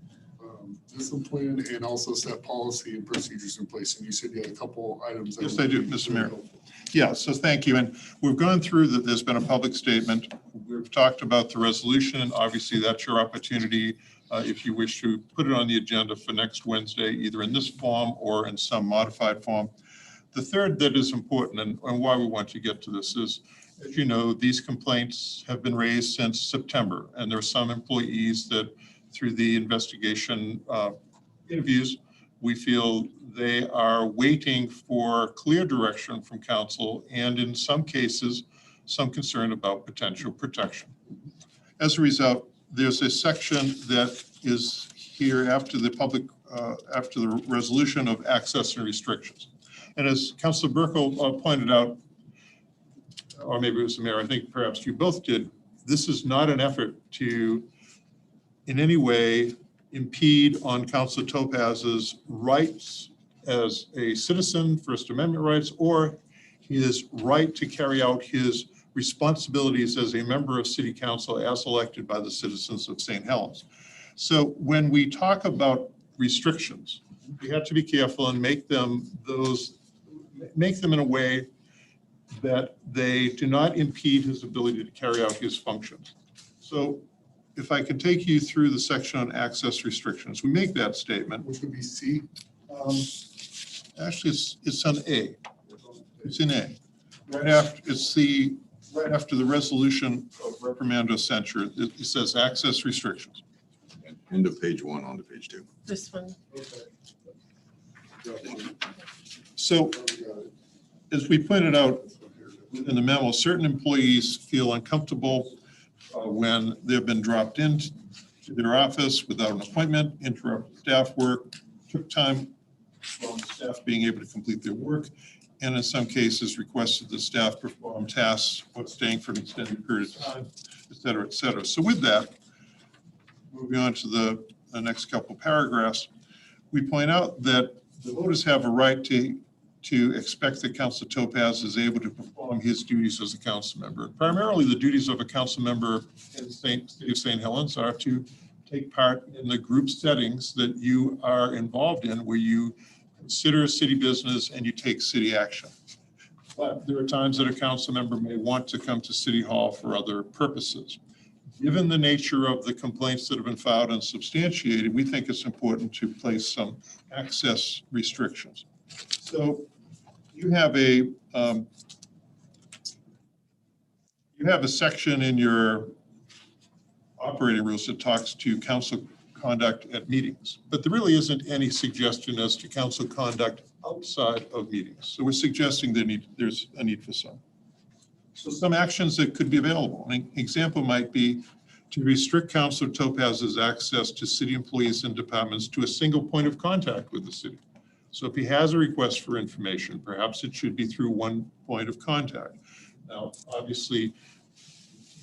discipline and also set policy and procedures in place. And you said you had a couple items. that Yes, would I do, be Mr. really Mayor. helpful. Yeah, so thank you. And we've gone through that. There's been a public statement. We've talked about the resolution. Obviously, that's your opportunity if you wish to put it on the agenda for next Wednesday, either in this form or in some modified form. The third that is important and why we want to get to this is, as you know, these complaints have been raised since September. And there are some employees that through the investigation interviews, we feel they are waiting for clear direction from council and in some cases, some concern about potential protection. As a result, there's a section that is here after the after the resolution of access and restrictions. And as Councilor Burkle pointed out, or maybe it was the mayor, I think perhaps you both did, this is not an effort to in any way impede on Councilor Topaz's rights as a citizen, First Amendment rights, or his right to carry out his responsibilities as a member of City Council as elected by the citizens of St. Helens. So when we talk about restrictions, we have to be careful and make them in a way that they do not impede his ability to carry out his functions. So if I could take you through the section on access restrictions, we make that statement. Which would be C. Actually, it's on A. It's in A. Right after the resolution of reprimand or censure, it says access restrictions. End of page 1 on to page 2. This one. So as we pointed out in the memo, certain employees feel uncomfortable when they've been dropped into their office without an appointment, interrupted staff work, took time from staff being able to complete their work, and in some cases requested the staff perform tasks while staying for an extended period of time, et cetera, et cetera. So with that, moving on to the next couple paragraphs, we point out that the voters have a right to expect that Councilor Topaz is able to perform his duties as a council member. Primarily, the duties of a council member in the city of St. Helens are to take part in the group settings that you are involved in, where you consider city business and you take city action. But there are times that a council member may want to come to City Hall for other purposes. Given the nature of the complaints that have been filed and substantiated, we think it's important to place some access restrictions. So you have a section in your operating rules that talks to council conduct at meetings, but there really isn't any suggestion as to council conduct outside of meetings. So we're suggesting there's a need for some. So some actions that could be available. An example might be to restrict Councilor Topaz's access to city employees and departments to a single point of contact with the city. So if he has a request for information, perhaps it should be through one point of contact. Now, obviously,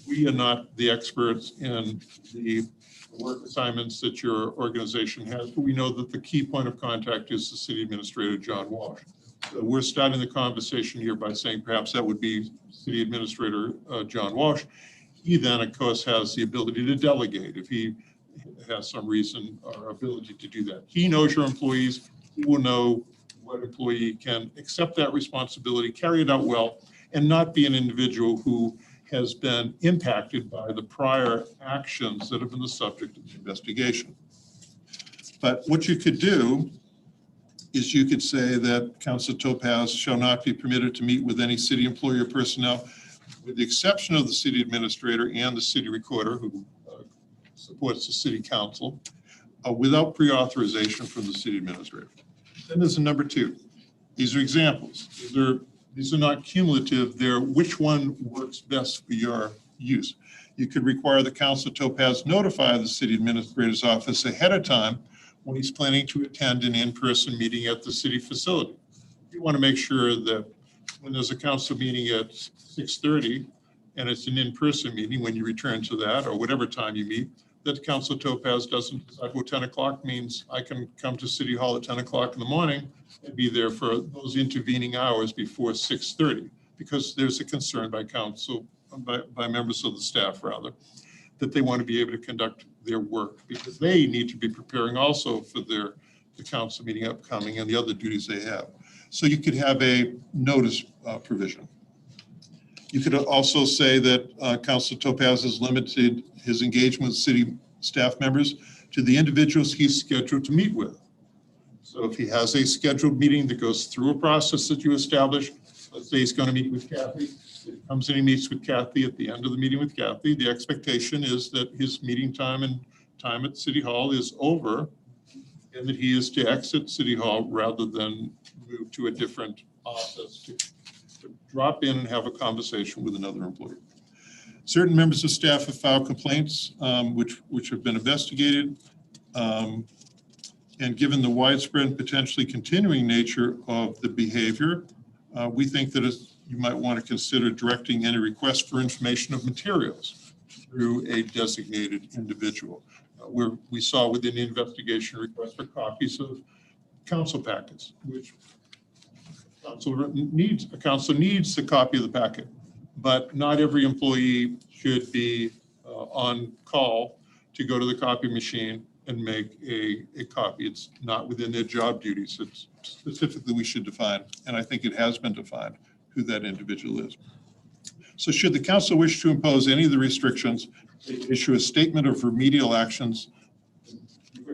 we are not the experts in the work assignments that your organization has, but we know that the key point of contact is the city administrator, John Walsh. So we're starting the conversation here by saying perhaps that would be City Administrator John Walsh. He then, of course, has the ability to delegate if he has some reason or ability to do that. He knows your employees. He will know what employee can accept that responsibility, carry it out well, and not be an individual who has been impacted by the prior actions that have been the subject of the investigation. But what you could do is you could say that Councilor Topaz shall not be permitted to meet with any city employee or personnel, with the exception of the city administrator and the city recorder who supports the city council, without pre-authorization from the city administrator. Then there's a number 2. These are examples. These are not cumulative. They're which one works best for your use. You could require the Council of Topaz notify the city administrator's office ahead of time when he's planning to attend an in-person meeting at the city facility. You want to make sure that when there's a council meeting at 6:30 and it's an in-person meeting, when you return to that or whatever time you meet, that the Council of Topaz doesn't decide, well, 10 o'clock means I can come to City Hall at 10 o'clock in the morning and be there for those intervening hours before 6:30, because there's a concern by council, by members of the staff rather, that they want to be able to conduct their work because they need to be preparing also for the council meeting upcoming and the other duties they have. So you could have a notice provision. You could also say that Council Topaz has limited his engagement with city staff members to the individuals he's scheduled to meet with. So if he has a scheduled meeting that goes through a process that you establish, let's say he's going to meet with Kathy, he comes in and meets with Kathy at the end of the meeting with Kathy, the expectation is that his meeting time and time at City Hall is over and that he is to exit City Hall rather than move to a different office to drop in and have a conversation with another employee. Certain members of staff have filed complaints which have been investigated. And given the widespread and potentially continuing nature of the behavior, we think that you might want to consider directing any request for information of materials through a designated individual. Where we saw within the investigation request for copies of council packets, which a council needs a copy of the packet, but not every employee should be on call to go to the copy machine and make a copy. It's not within their job duties. It's specifically we should define, and I think it has been defined, who that individual is. So should the council wish to impose any of the restrictions, issue a statement of remedial actions,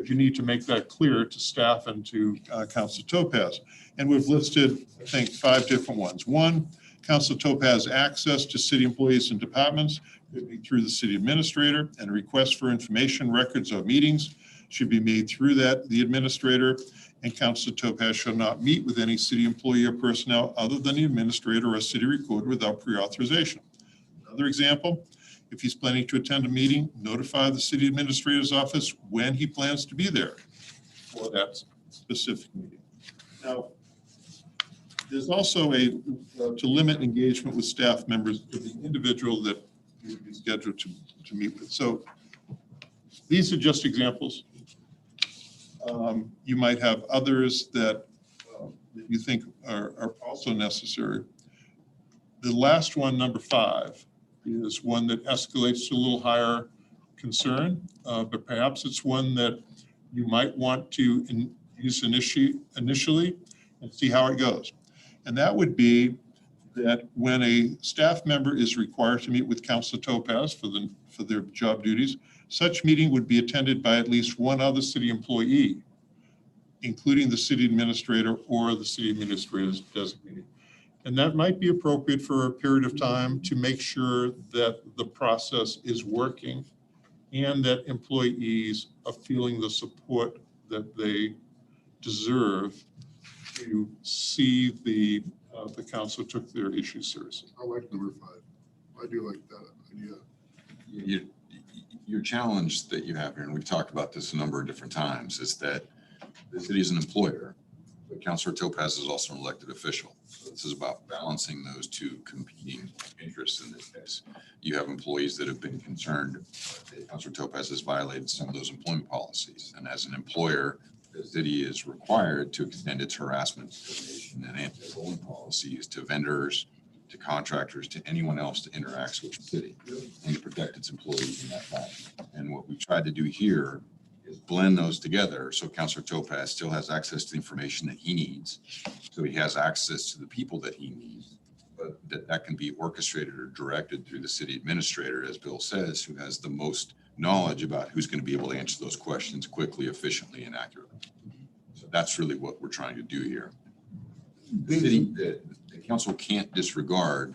you need to make that clear to staff and to Council Topaz. And we've listed, I think, 5 different ones. 1, Council Topaz access to city employees and departments could be through the city administrator, and requests for information, records of meetings should be made through the administrator, and Council Topaz shall not meet with any city employee or personnel other than the administrator or city recorder without pre-authorization. Another example, if he's planning to attend a meeting, notify the city administrator's office when he plans to be there for that specific meeting. Now, there's also to limit engagement with staff members of the individual that you would be scheduled to meet with. So these are just examples. You might have others that you think are also necessary. The last one, number 5, is one that escalates to a little higher concern, but perhaps it's one that you might want to use initially and see how it goes. And that would be that when a staff member is required to meet with Council Topaz for their job duties, such meeting would be attended by at least one other city employee, including the city administrator or the city administrator's designated. And that might be appropriate for a period of time to make sure that the process is working and that employees are feeling the support that they deserve to see the council took their issues seriously. I like number 5. I do like that idea. Your challenge that you have here, and we've talked about this a number of different times, is that the city is an employer, but Councilor Topaz is also an elected official. So this is about balancing those 2 competing interests in this case. You have employees that have been concerned that Councilor Topaz has violated some of those employment policies. And as an employer, the city is required to extend its harassment, discrimination, and anti-bullying policies to vendors, to contractors, to anyone else that interacts with the city, and to protect its employees in that fashion. And what we tried to do here is blend those together so Councilor Topaz still has access to the information that he needs, so he has access to the people that he needs, but that can be orchestrated or directed through the city administrator, as Bill says, who has the most knowledge about who's going to be able to answer those questions quickly, efficiently, and accurately. So that's really what we're trying to do here. The council can't disregard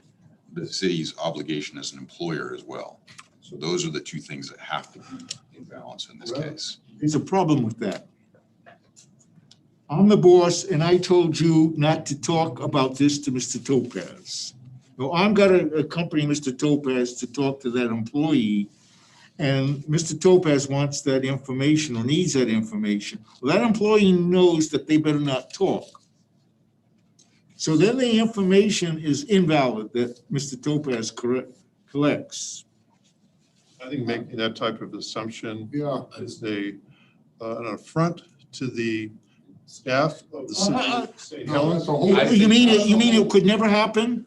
the city's obligation as an employer as well. So those are the 2 things that have to be in balance in this Right. case. There's a problem with that. I'm the boss, and I told you not to talk about this to Mr. Topaz. So I'm gonna accompany Mr. Topaz to talk to that employee, and Mr. Topaz wants that information or needs that information. Well, that employee knows that they better not talk. So then the information is invalid that Mr. Topaz collects. I think making that type of assumption Yeah, is an affront to the staff of the city of St. no, Helens. that's a whole. You mean it could never happen?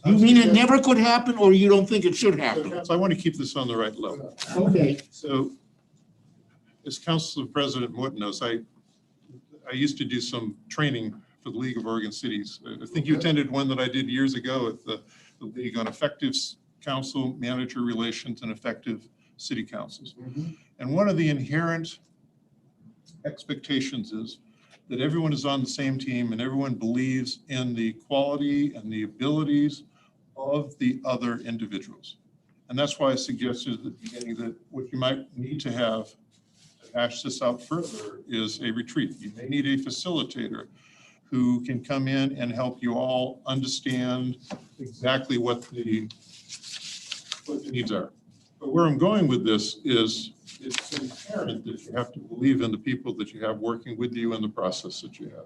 You mean it never could happen, or you don't think it should happen? So I want to keep this on the right level. Okay. So as Council President Morton knows, I used to do some training for the League of Oregon Cities. I think you attended one that I did years ago at the League on Effective Council Manager Relations and Effective City Councils. Mhm. And one of the inherent expectations is that everyone is on the same team and everyone believes in the quality and the abilities of the other individuals. And that's why I suggested at the beginning that what you might need to have to hash this out further is a retreat. You may need a facilitator who can come in and help you all understand exactly what the needs are. But where I'm going with this is it's inherent that you have to believe in the people that you have working with you and the process that you have.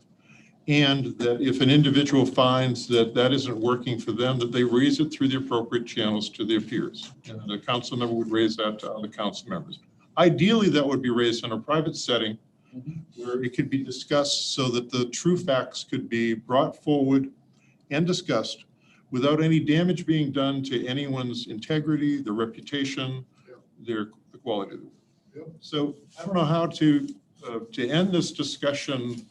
And that if an individual finds that that isn't working for them, that they raise it through the appropriate channels to their peers. And the council member would raise that to other council members. Ideally, that would be raised in a private setting where it could be discussed so that the true facts could be brought forward and discussed without any damage being done to anyone's integrity, their reputation, the quality of it. Yep. So I don't know how to end this discussion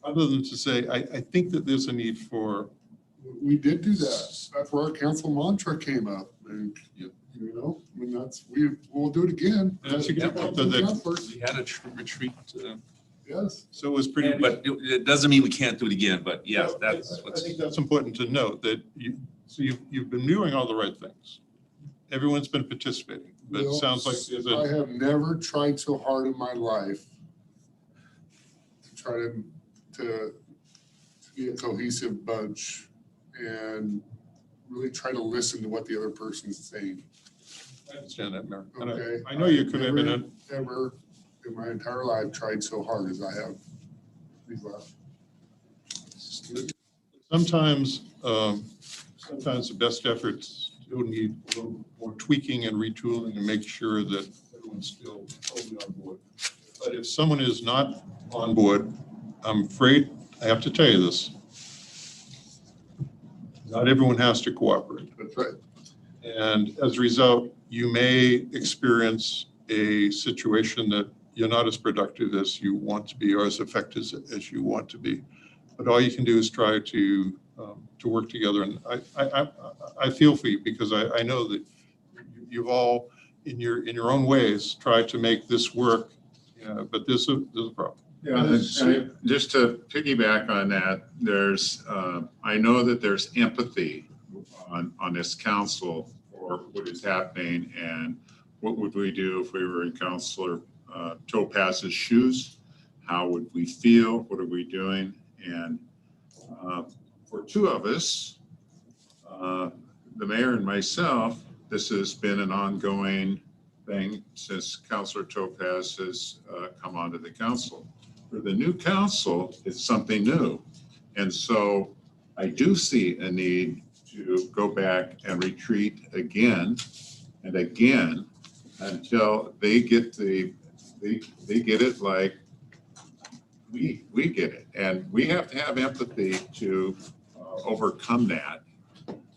other than to say, I think that there's a need for. We did do that. That's where our council mantra came up. And, you know, I mean, we'll do it again. That's a good point, We had a retreat, Yes. So it was pretty. but it doesn't mean we can't do it again, but yes, Well, that's I what's. think that's important to note that you've been doing all the right things. Everyone's been participating, but it Well, sounds like there's I a, have never tried so hard in my life to try to be a cohesive bunch and really try to listen to what the other person's saying. I understand that, Mayor. And Okay. I know your I've commitment. Never in my entire life tried so hard as I have these last. Sometimes the best efforts still need a little more tweaking and retooling to make sure that everyone's still totally on board. But if someone is not on board, I'm afraid I have to tell you this. Not everyone has to cooperate. That's right. And as a result, you may experience a situation that you're not as productive as you want to be or as effective as you want to be. But all you can do is try to work together. And I feel for you because I know that you've all, in your own ways, tried to make this work. But there's a problem. Yeah, and just to piggyback on that, I know that there's empathy on this council for what is happening and what would we do if we were in Councilor Topaz's shoes? How would we feel? What are we doing? And for two of us, the mayor and myself, this has been an ongoing thing since Councilor Topaz has come onto the council. For the new council, it's something new. And so I do see a need to go back and retreat again and again until they get they get it like we get it. And we have to have empathy to overcome that.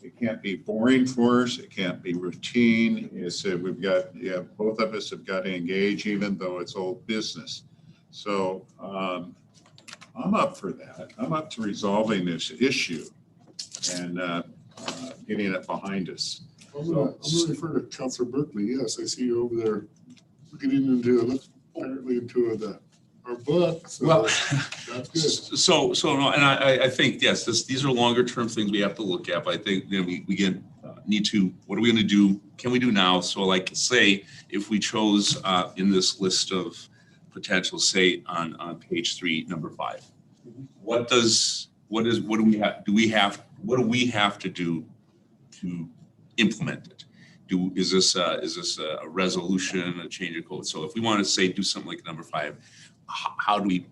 It can't be boring for us. It can't be routine. It's both of us have got to engage even though it's old business. So I'm up for that. I'm up to resolving this issue and getting it behind us. I'm gonna refer to Councilor Berkeley. Yes, I see you over there getting into our book. So Well, that's good. So no, and I think, yes, these are longer term things we have to look at, but I think, we get need to, what are we gonna do? Can we do now? So like, say, if we chose in this list of potential, say on page 3, number 5, what do we have to do to implement it? Is this a resolution, a change of code? So if we want to say do something like number 5, how do we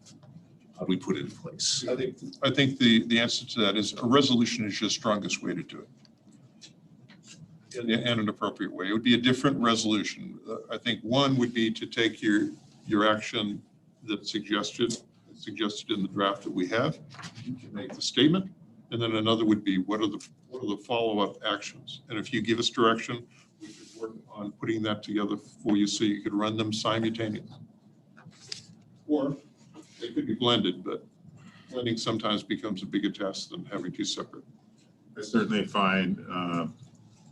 put it in place? I think the answer to that is a resolution is your strongest way to do it. In an appropriate way. It would be a different resolution. I think one would be to take your action that's suggested in the draft that we have. You can make the statement, and then another would be what are the follow-up actions? And if you give us direction, we could work on putting that together for you so you could run them simultaneously. Or they could be blended, but blending sometimes becomes a bigger task than having 2 separate. I certainly find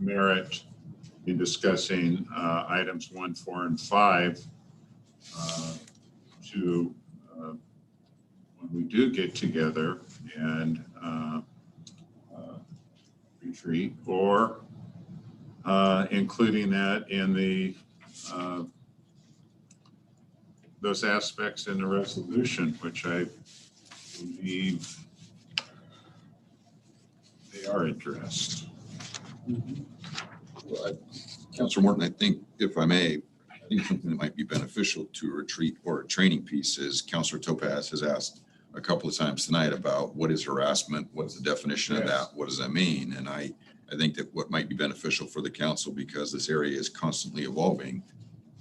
merit in discussing items 1, 4, and 5 to when we do get together and retreat, or including that in the those aspects in the resolution, which I believe they are addressed. Councilor Morton, I think, if I may, I think something that might be beneficial to a retreat or a training piece is Councilor Topaz has asked a couple of times tonight about what is harassment, what's the definition of that, what does that mean? And I think that what might be beneficial for the council, because this area is constantly evolving,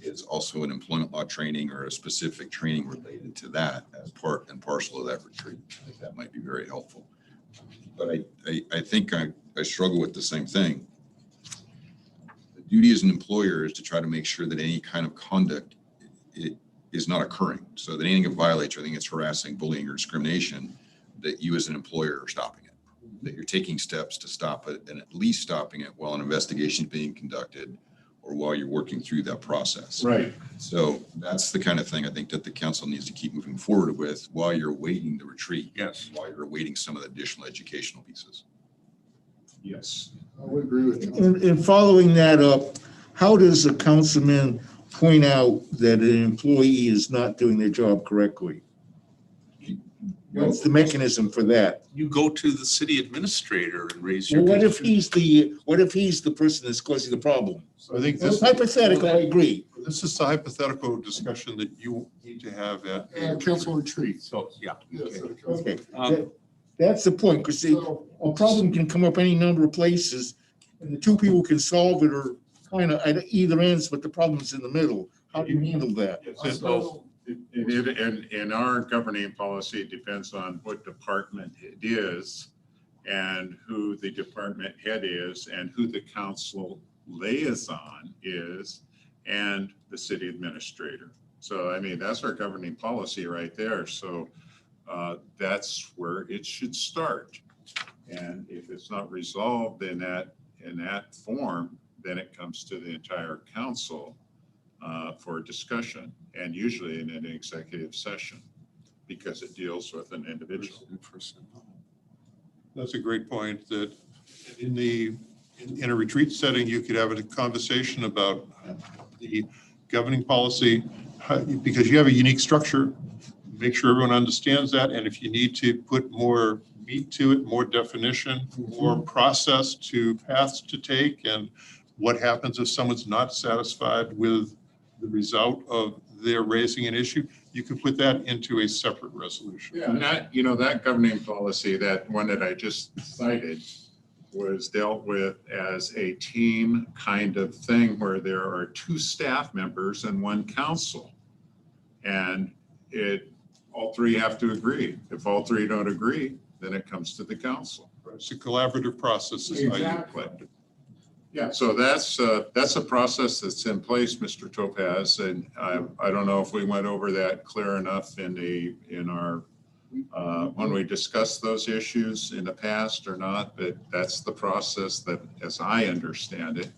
is also an employment law training or a specific training related to that as part and parcel of that retreat. I think that might be very helpful. But I think I struggle with the same thing. The duty as an employer is to try to make sure that any kind of conduct is not occurring. So that anything that violates, or anything that's harassing, bullying, or discrimination, that you as an employer are stopping it. That you're taking steps to stop it, and at least stopping it while an investigation is being conducted or while you're working through that process. Right. So that's the kind of thing I think that the council needs to keep moving forward with while you're awaiting the retreat. Yes. While you're awaiting some of the additional educational pieces. Yes. I would agree with you. In following that up, how does a councilman point out that an employee is not doing their job correctly? What's the mechanism for that? You go to the city administrator and raise Well, your. what if he's the person that's causing the problem? So I think It's this, hypothetical, I agree. this is the hypothetical discussion that you need to have at. Council retreat. So, yeah. Yes, Okay. council. Okay, Um, that's the point, because So, a problem can come up any number of places, and the 2 people can solve it or kind of at either ends, but the problem's in the middle. How do you handle that? so In our governing policy, it depends on what department it is and who the department head is and who the council liaison is and the city administrator. So, I mean, that's our governing policy right there. So that's where it should start. And if it's not resolved in that form, then it comes to the entire council for discussion, and usually in an executive session, because it deals with an individual. That's a great point, that in a retreat setting, you could have a conversation about the governing policy, because you have a unique structure. Make sure everyone understands that, and if you need to put more meat to it, more definition, more process to paths to take, and what happens if someone's not satisfied with the result of their raising an issue, you can put that into a separate resolution. Yeah, and that governing policy, that one that I just cited, was dealt with as a team kind of thing where there are 2 staff members and 1 council. And all 3 have to agree. If all 3 don't agree, then it comes to the council. It's a collaborative process is how you play it. Yeah, so that's a process that's in place, Mr. Topaz, and I don't know if we went over that clear enough in our when we discussed those issues in the past or not, but that's the process that, as I understand it.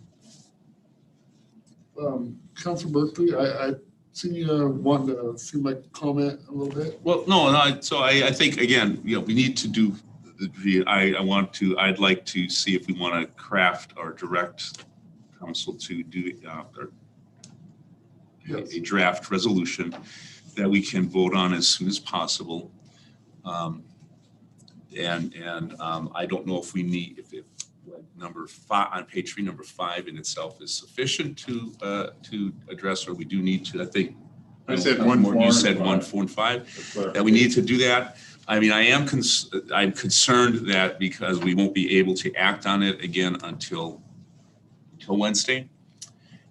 Council Berkeley, I see you wanted to see my comment a little bit. Well, no, so I think, again, we need to do I'd like to see if we want to craft or direct council to do Yes. a draft resolution that we can vote on as soon as possible. I don't know if we need, if like number 5 on page 3, number 5 in itself is sufficient to address, or we do need to, I think. I said 1, 4, You and said 1, 5. 4, and 5, that we need to do that. I mean, I'm concerned that because we won't be able to act on it again until Wednesday,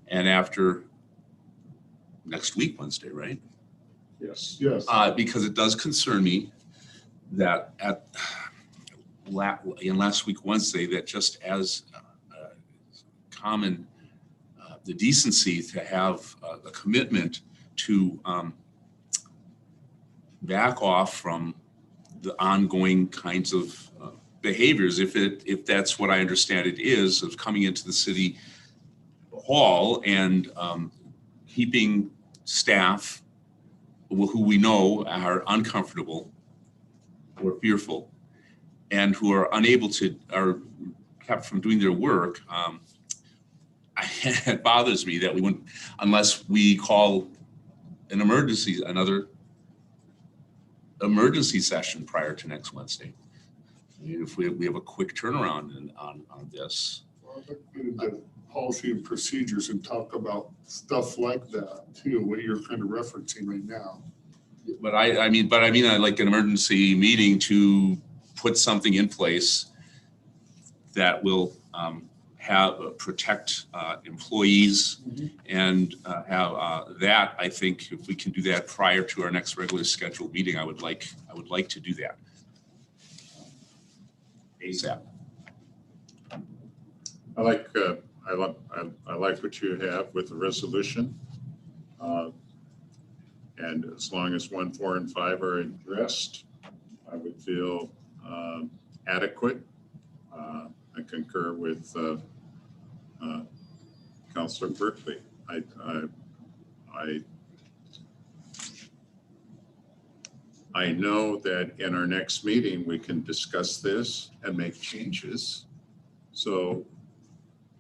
and after next week, Wednesday, right? Yes. Yes. Because it does concern me that in last week, Wednesday, that just as common, the decency to have a commitment to back off from the ongoing kinds of behaviors, if that's what I understand it is, of coming into the city hall and keeping staff who we know are uncomfortable or fearful and who are are kept from doing their work. It bothers me that we wouldn't, unless we call another emergency session prior to next Wednesday. I mean, if we have a quick turnaround on this. Well, I'd like to get into policy and procedures and talk about stuff like that too, what you're kind of referencing right now. But I mean, I'd like an emergency meeting to put something in place that will protect employees and have that. I think if we can do that prior to our next regular scheduled meeting, I would like to do that ASAP. I like what you have with the resolution. And as long as 1, 4, and 5 are addressed, I would feel adequate. I concur with Councilor Berkeley. I know that in our next meeting, we can discuss this and make changes. So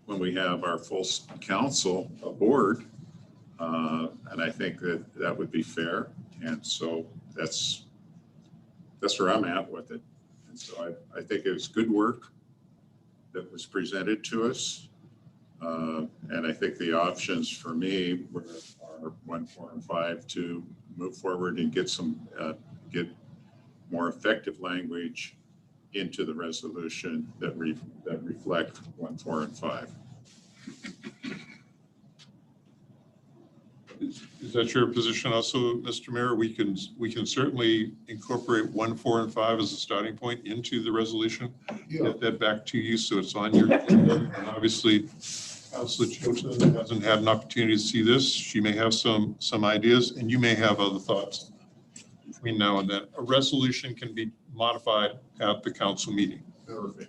when we have our full council aboard, and I think that would be fair. And so that's where I'm at with it. And so I think it was good work that was presented to us. And I think the options for me are 1, 4, and 5 to move forward and get get more effective language into the resolution that reflect 1, 4, and 5. Is that your position also, Mr. Mayor? We can certainly incorporate 1, 4, and 5 as a starting point into the resolution. Yeah. Get that back to you so it's on your agenda. And obviously, Councilor Chota hasn't had an opportunity to see this. She may have some ideas, and you may have other thoughts between now and then. A resolution can be modified at the council meeting. Okay.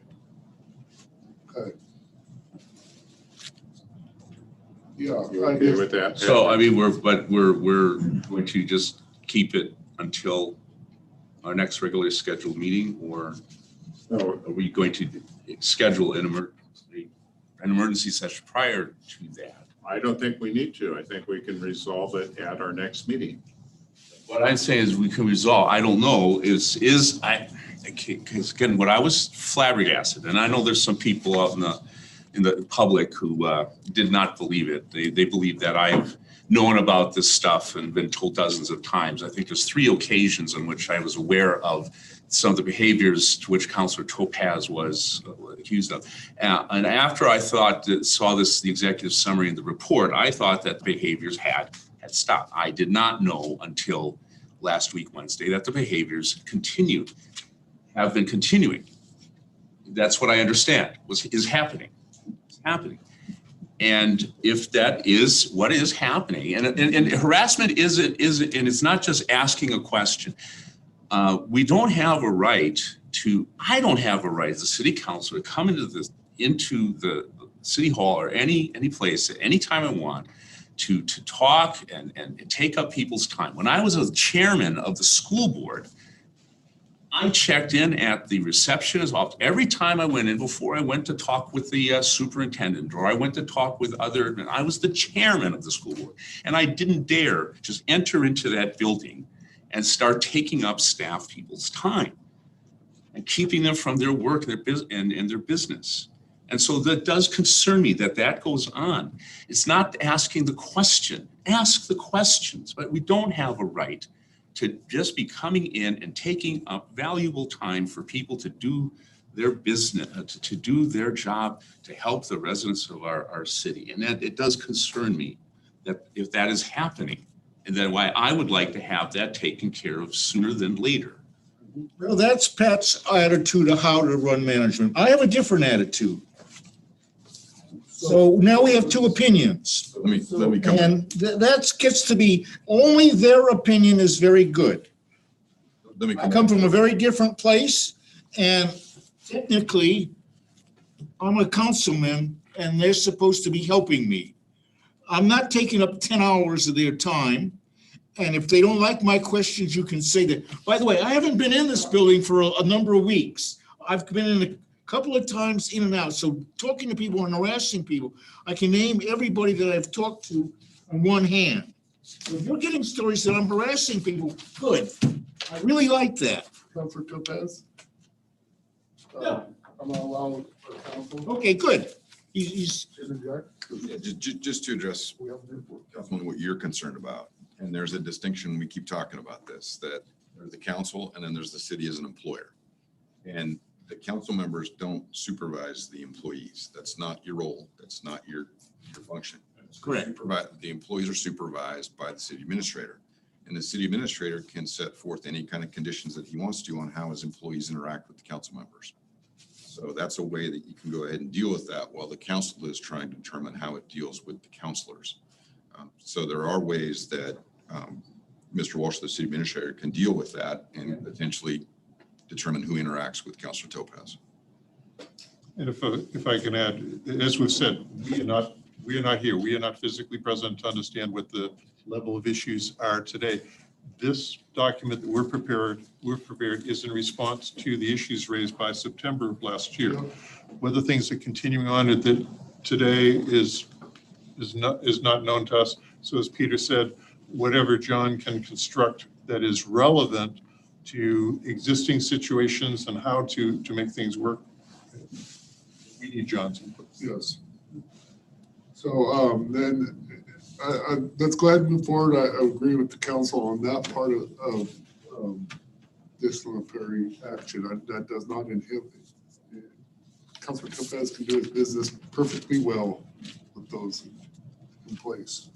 Yeah. You I okay guess- with that? So, I mean, we're going to just keep it until our next regularly scheduled meeting, or No, are we going to schedule an emergency session prior to that? I don't think we need to. I think we can resolve it at our next meeting. What I'm saying is we can resolve, I don't know, because again, what I was flabbergasted, and I know there's some people out in the public who did not believe it. They believe that I've known about this stuff and been told dozens of times. I think there's 3 occasions on which I was aware of some of the behaviors to which Councilor Topaz was accused of. And after I saw the executive summary and the report, I thought that the behaviors had stopped. I did not know until last week, Wednesday, that the behaviors have been continuing. That's what I understand is happening. It's happening. And if that is what is happening, and harassment is, and it's not just asking a question. We don't have a right I don't have a right as a city councilor to come into the city hall or any place at any time I want to talk and take up people's time. When I was a chairman of the school board, I checked in at the receptionist office every time I went in before I went to talk with the superintendent, or I went to talk with other, and I was the chairman of the school board. And I didn't dare just enter into that building and start taking up staff people's time and keeping them from their work and their business. And so that does concern me that that goes on. It's not asking the question, ask the questions, but we don't have a right to just be coming in and taking up valuable time for people to do their business, to do their job, to help the residents of our city. And that it does concern me that if that is happening, and then why I would like to have that taken care of sooner than later. Well, that's Pat's attitude of how to run management. I have a different attitude. So now we have two opinions. Let me come. And that gets to be, only their opinion is very good. Let me I come from a very different place, and technically, I'm a councilman, and they're supposed to be helping me. I'm not taking up 10 hours of their time, and if they don't like my questions, you can say that. By the way, I haven't been in this building for a number of weeks. I've been in a couple of times in and out, so talking to people and harassing people, I can name everybody that I've talked to on one hand. So if you're getting stories that I'm harassing people, good. I really like that. Counselor Topaz? Yeah. I'm not allowed for council Okay, good. He's to interject. Yeah, just to address, We have to- Councilman, what you're concerned about, and there's a distinction, we keep talking about this, that there's the council and then there's the city as an employer. And the council members don't supervise the employees. That's not your role. That's not your function. correct. The employees are supervised by the city administrator. And the city administrator can set forth any kind of conditions that he wants to on how his employees interact with the council members. So that's a way that you can go ahead and deal with that while the council is trying to determine how it deals with the councilors. So there are ways that Mr. Walsh, the city administrator, can deal with that and potentially determine who interacts with Councilor Topaz. And if I can add, as we've said, we are not here. We are not physically present to understand what the level of issues are today. This document that we're prepared is in response to the issues raised by September of last year. Whether things are continuing on at the today is not known to us. So as Peter said, whatever John can construct that is relevant to existing situations and how to make things work, we need John's input. Yes. So then let's go ahead and move forward. I agree with the council on that part of disciplinary action. That does not inhibit. Councilor Topaz can do his business perfectly well with those in place.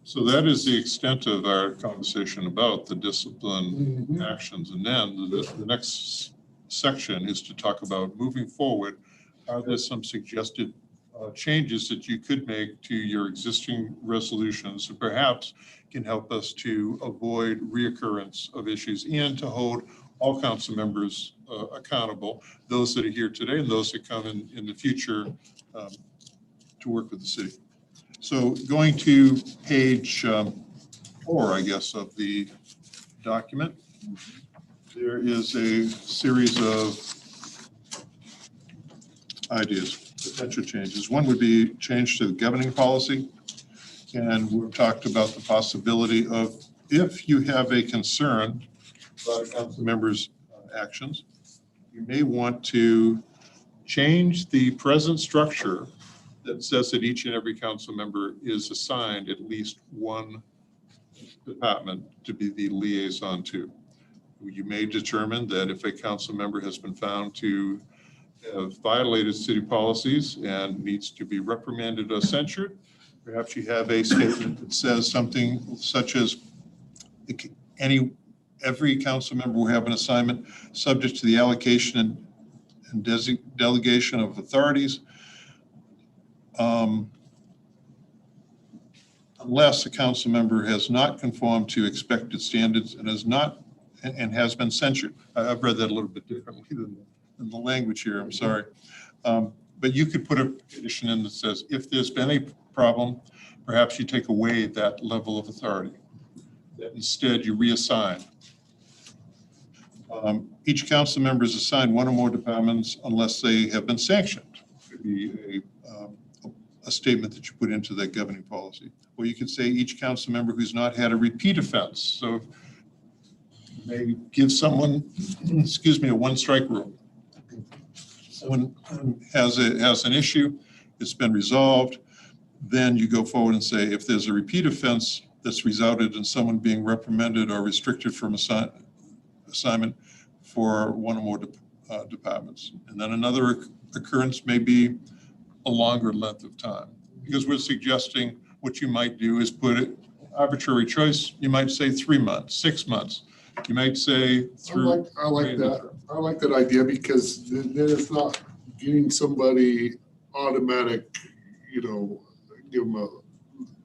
So that is the extent of our conversation about the discipline actions. And then the next section is to talk about moving forward. Are there some suggested changes that you could make to your existing resolutions that perhaps can help us to avoid reoccurrence of issues and to hold all council members accountable, those that are here today and those that come in the future to work with the city. So going to page 4, I guess, of the document, there is a series of ideas, potential changes. One would be change to the governing policy. And we've talked about the possibility of, if you have a concern about a council member's actions, you may want to change the present structure that says that each and every council member is assigned at least one department to be the liaison to. You may determine that if a council member has been found to have violated city policies and needs to be reprimanded or censured, perhaps you have a statement that says something such as every council member will have an assignment subject to the allocation and delegation of authorities, unless a council member has not conformed to expected standards and has been censured. I've read that a little bit differently than the language here, I'm sorry. But you could put a condition in that says, if there's been a problem, perhaps you take away that level of authority. That instead you reassign. Each council member is assigned one or more departments unless they have been sanctioned. Could be a statement that you put into that governing policy. Or you could say each council member who's not had a repeat offense. So they give someone, excuse me, a one-strike rule. Someone has an issue, it's been resolved, then you go forward and say, if there's a repeat offense that's resulted in someone being reprimanded or restricted from assignment for one or more departments. And then another occurrence may be a longer length of time. Because we're suggesting what you might do is put it arbitrary choice. You might say 3 months, 6 months. You might say through. I like that. I like that idea because then it's not getting somebody automatic, you know, give them a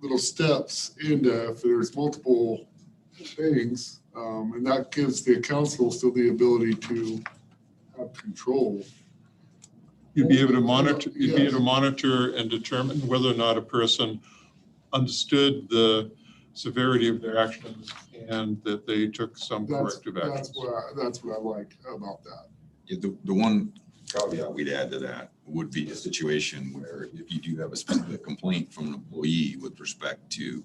little steps into if there's multiple things. And that gives the council still the ability to have control. You'd be able to monitor and determine whether or not a person understood the severity of their actions and that they took some corrective actions. That's what I like about that. Yeah, the one caveat we'd add to that would be a situation where if you do have a specific complaint from an employee with respect to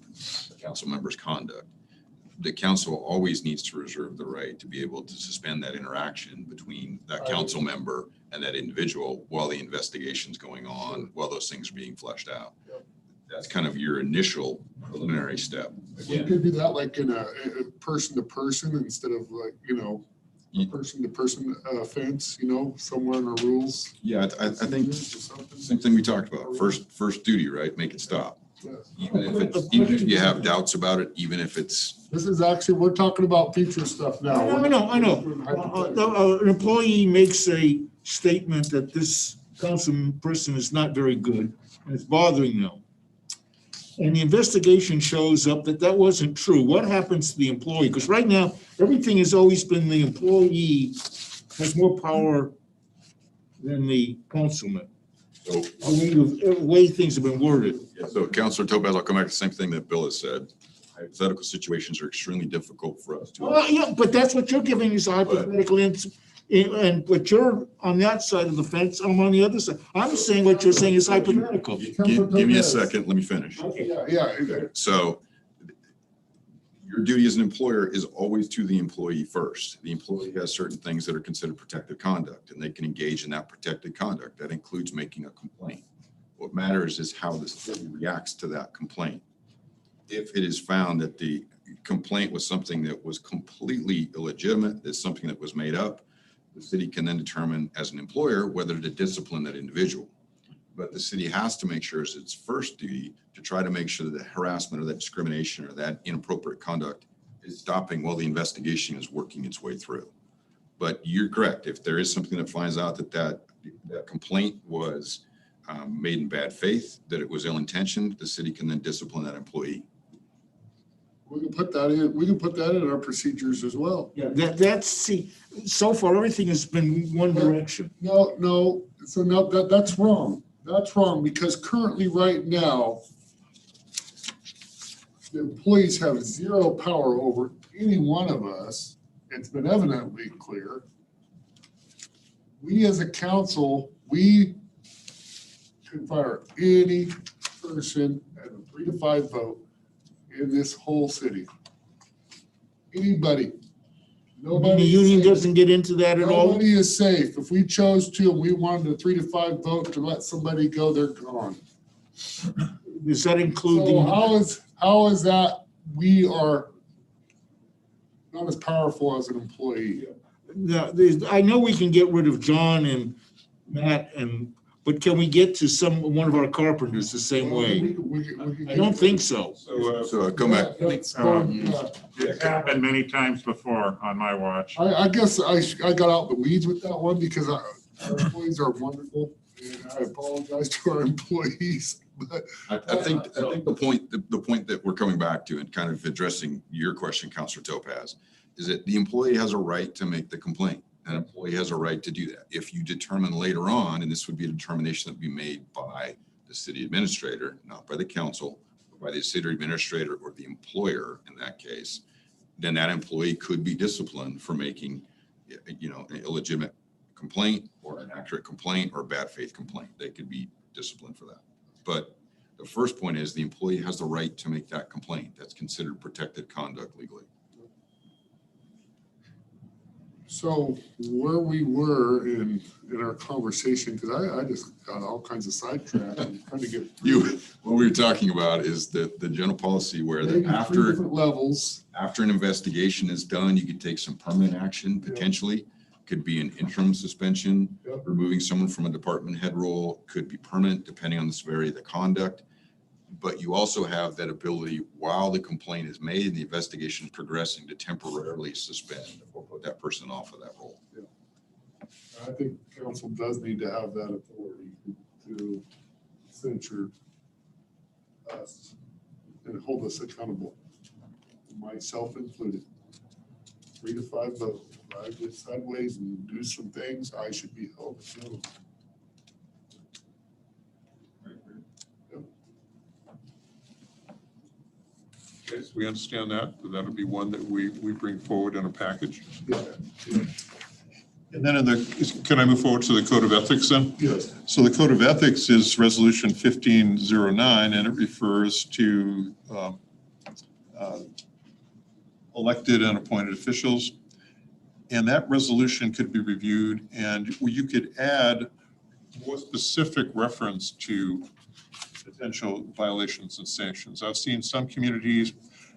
a council member's conduct, the council always needs to reserve the right to be able to suspend that interaction between that council member and that individual while the investigation's going on, while those things are being fleshed out. Yep. That's kind of your initial preliminary step. You could do that like in a person to person instead of like, you know, a person to person offense, you know, somewhere in our rules. Yeah, I think same thing we talked about. First duty, right? Make it stop. Even if you have doubts about it, even if it's. This is actually, we're talking about future stuff now. I know. An employee makes a statement that this council person is not very good and it's bothering them. And the investigation shows up that that wasn't true. What happens to the employee? Because right now, everything has always been the employee has more power than the councilman. So, The way things have been worded. so Councilor Topaz, I'll come back to the same thing that Bill has said. Hypothetical situations are extremely difficult for us to. Well, yeah, but that's what you're giving is a hypothetical, but you're on that side of the fence, I'm on the other side. I'm saying what you're saying is hypothetical. Give me a second, let me finish. Yeah. So your duty as an employer is always to the employee first. The employee has certain things that are considered protected conduct, and they can engage in that protected conduct. That includes making a complaint. What matters is how the city reacts to that complaint. If it is found that the complaint was something that was completely illegitimate, that's something that was made up, the city can then determine as an employer whether to discipline that individual. But the city has to make sure it's its first duty to try to make sure that the harassment or that discrimination or that inappropriate conduct is stopping while the investigation is working its way through. But you're correct. If there is something that finds out that complaint was made in bad faith, that it was ill-intentioned, the city can then discipline that employee. We can put that in, our procedures as well. Yeah, see, so far, everything has been one direction. No, so no, that's wrong. That's wrong because currently right now, the employees have zero power over any one of us. It's been evidently clear. We as a council, we can fire any person at a 3 to 5 vote in this whole city. Anybody. Nobody. The union doesn't get into that at all? Nobody is safe. If we chose to, and we wanted a 3 to 5 vote to let somebody go, they're gone. Does that include So how is that we are not as powerful as an employee? I know we can get rid of John and Matt but can we get to one of our carpenters the same way? I don't think so. So come back. It's happened many times before on my watch. I guess I got out the weeds with that one because our employees are wonderful. And I apologize to our employees. But I think the point that we're coming back to and kind of addressing your question, Councilor Topaz, is that the employee has a right to make the complaint. An employee has a right to do that. If you determine later on, and this would be a determination that would be made by the city administrator, not by the council, but by the city administrator or the employer in that case, then that employee could be disciplined for making an illegitimate complaint or an accurate complaint or bad faith complaint. They could be disciplined for that. But the first point is the employee has the right to make that complaint. That's considered protected conduct legally. So where we were in our conversation, because I just got all kinds of sidetracked and trying to get. What we were talking about is the general policy where Maybe that three different levels. after an investigation is done, you could take some permanent action potentially. Could be an interim suspension, Yep. removing someone from a department head role, could be permanent depending on the severity of the conduct. But you also have that ability while the complaint is made and the investigation is progressing to temporarily suspend or put that person off of that role. I think council does need to have that authority to censure us and hold us accountable, myself included. 3 to 5 vote. If I get sideways and do some things, I should be held accountable. Okay, so we understand that. That'll be one that we bring forward in a package. Yeah. And then can I move forward to the Code of Ethics then? Yes. So the Code of Ethics is Resolution 1509, and it refers to elected and appointed officials. And that resolution could be reviewed, and you could add more specific reference to potential violations and sanctions. I've seen some communities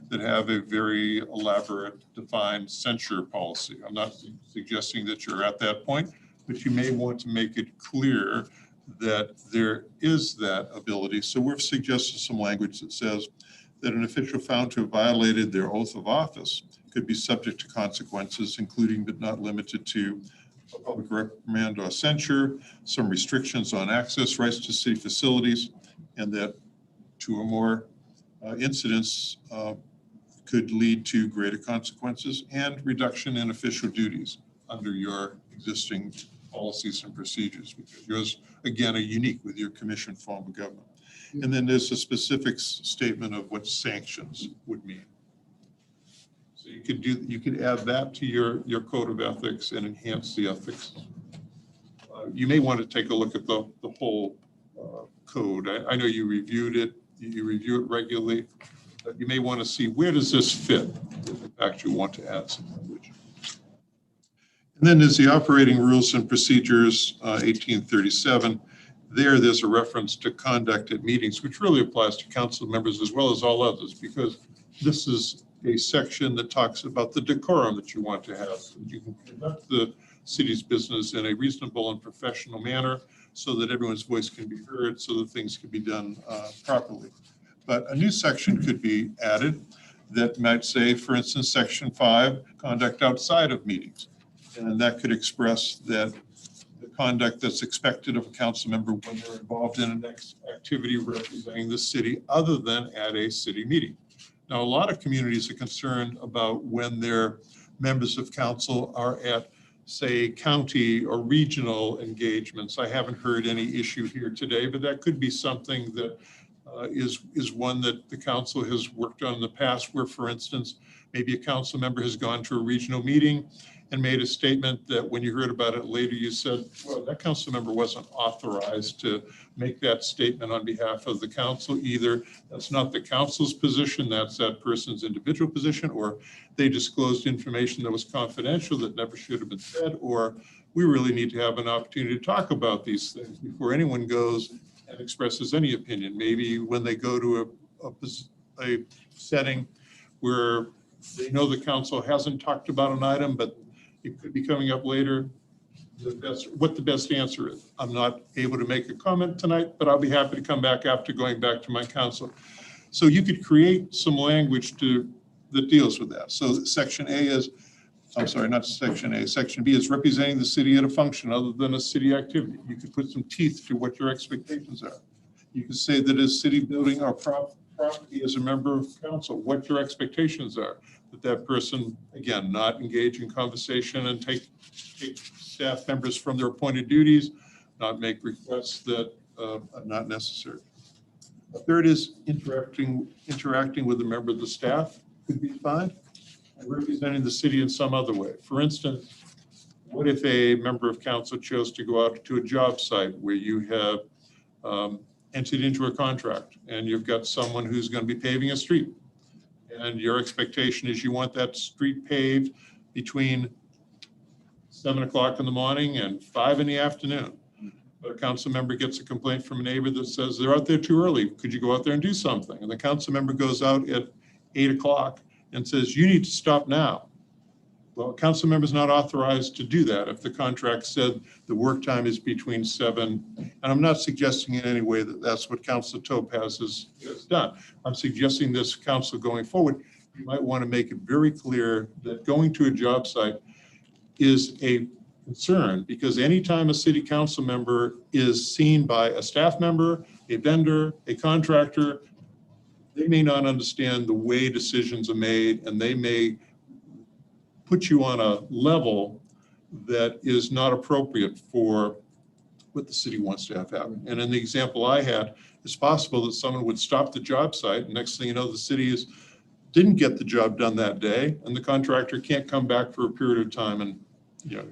that have a very elaborate defined censure policy. I'm not suggesting that you're at that point, but you may want to make it clear that there is that ability. So we've suggested some language that says that an official found to have violated their oath of office could be subject to consequences, including but not limited to a public reprimand or censure, some restrictions on access rights to city facilities, and that 2 or more incidents could lead to greater consequences and reduction in official duties under your existing policies and procedures, because yours, again, are unique with your commission form of government. And then there's a specific statement of what sanctions would mean. So you could add that to your code of ethics and enhance the ethics. You may want to take a look at the whole code. I know you reviewed it, you review it regularly, but you may want to see where does this fit if in fact you want to add some language. And then there's the operating rules and procedures, 1837. There's a reference to conduct at meetings, which really applies to council members as well as all others, because this is a section that talks about the decorum that you want to have. You can conduct the city's business in a reasonable and professional manner so that everyone's voice can be heard, so that things can be done properly. But a new section could be added that might say, for instance, Section 5, conduct outside of meetings. And that could express that the conduct that's expected of a council member when they're involved in an activity representing the city other than at a city meeting. Now, a lot of communities are concerned about when their members of council are at, say, county or regional engagements. I haven't heard any issue here today, but that could be something that is one that the council has worked on in the past, where, for instance, maybe a council member has gone to a regional meeting and made a statement that when you heard about it later, you said, well, that council member wasn't authorized to make that statement on behalf of the council. Either that's not the council's position, that's that person's individual position, or they disclosed information that was confidential that never should have been said, or we really need to have an opportunity to talk about these things before anyone goes and expresses any opinion. Maybe when they go to a setting where they know the council hasn't talked about an item, but it could be coming up later, what the best answer is. I'm not able to make a comment tonight, but I'll be happy to come back after going back to my council. So you could create some language that deals with that. So Section A is, I'm sorry, not Section A, Section B is representing the city at a function other than a city activity. You could put some teeth to what your expectations are. You could say that as city building or property as a member of council, what your expectations are. That person, again, not engage in conversation and take staff members from their appointed duties, not make requests that are not necessary. A third is interacting with a member of the staff could be fine, and representing the city in some other way. For instance, What if a member of council chose to go out to a job site where you have entered into a contract and you've got someone who's going to be paving a street? And your expectation is you want that street paved between 7 o'clock in the morning and 5 in the afternoon. But a council member gets a complaint from a neighbor that says they're out there too early. Could you go out there and do something? And the council member goes out at 8 o'clock and says, you need to stop now. Well, a council member is not authorized to do that if the contract said the work time is between 7. And I'm not suggesting in any way that that's what Councilor Topaz has done. I'm suggesting this council going forward, you might want to make it very clear that going to a job site is a concern, because anytime a city council member is seen by a staff member, a vendor, a contractor, they may not understand the way decisions are made, and they may put you on a level that is not appropriate for what the city wants to have happen. And in the example I had, it's possible that someone would stop the job site, and next thing you know, the city didn't get the job done that day, and the contractor can't come back for a period of time, and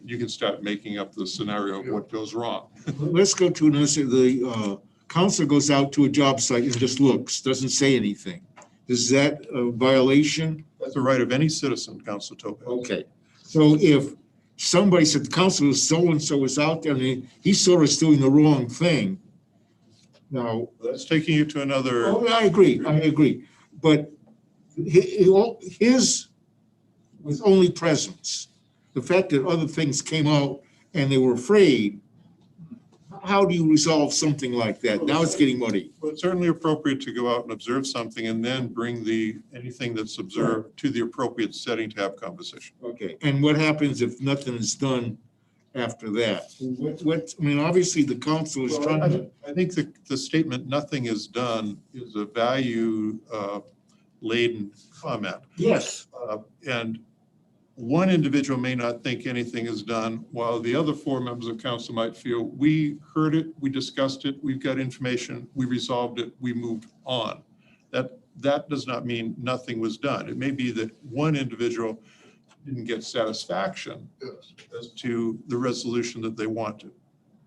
you can start making up the scenario of what goes wrong. Let's go to another, the council goes out to a job site and just looks, doesn't say anything. Is that a violation? That's the right of any citizen, Councilor Topaz. Okay, so if somebody said, Councilor so-and-so is out there and he's sort of doing the wrong thing. Now, That's taking you to another. oh, I agree. But his was only presence. The fact that other things came out and they were afraid, how do you resolve something like that? Now it's getting muddy. Well, it's certainly appropriate to go out and observe something and then bring anything that's observed to the appropriate setting to have conversation. Okay, and what happens if nothing is done after that? I mean, obviously the council is trying to. I think the statement, nothing is done, is a value laden comment. Yes. And one individual may not think anything is done, while the other 4 members of council might feel, we heard it, we discussed it, we've got information, we resolved it, we moved on. That does not mean nothing was done. It may be that one individual didn't get satisfaction as to the resolution that they wanted.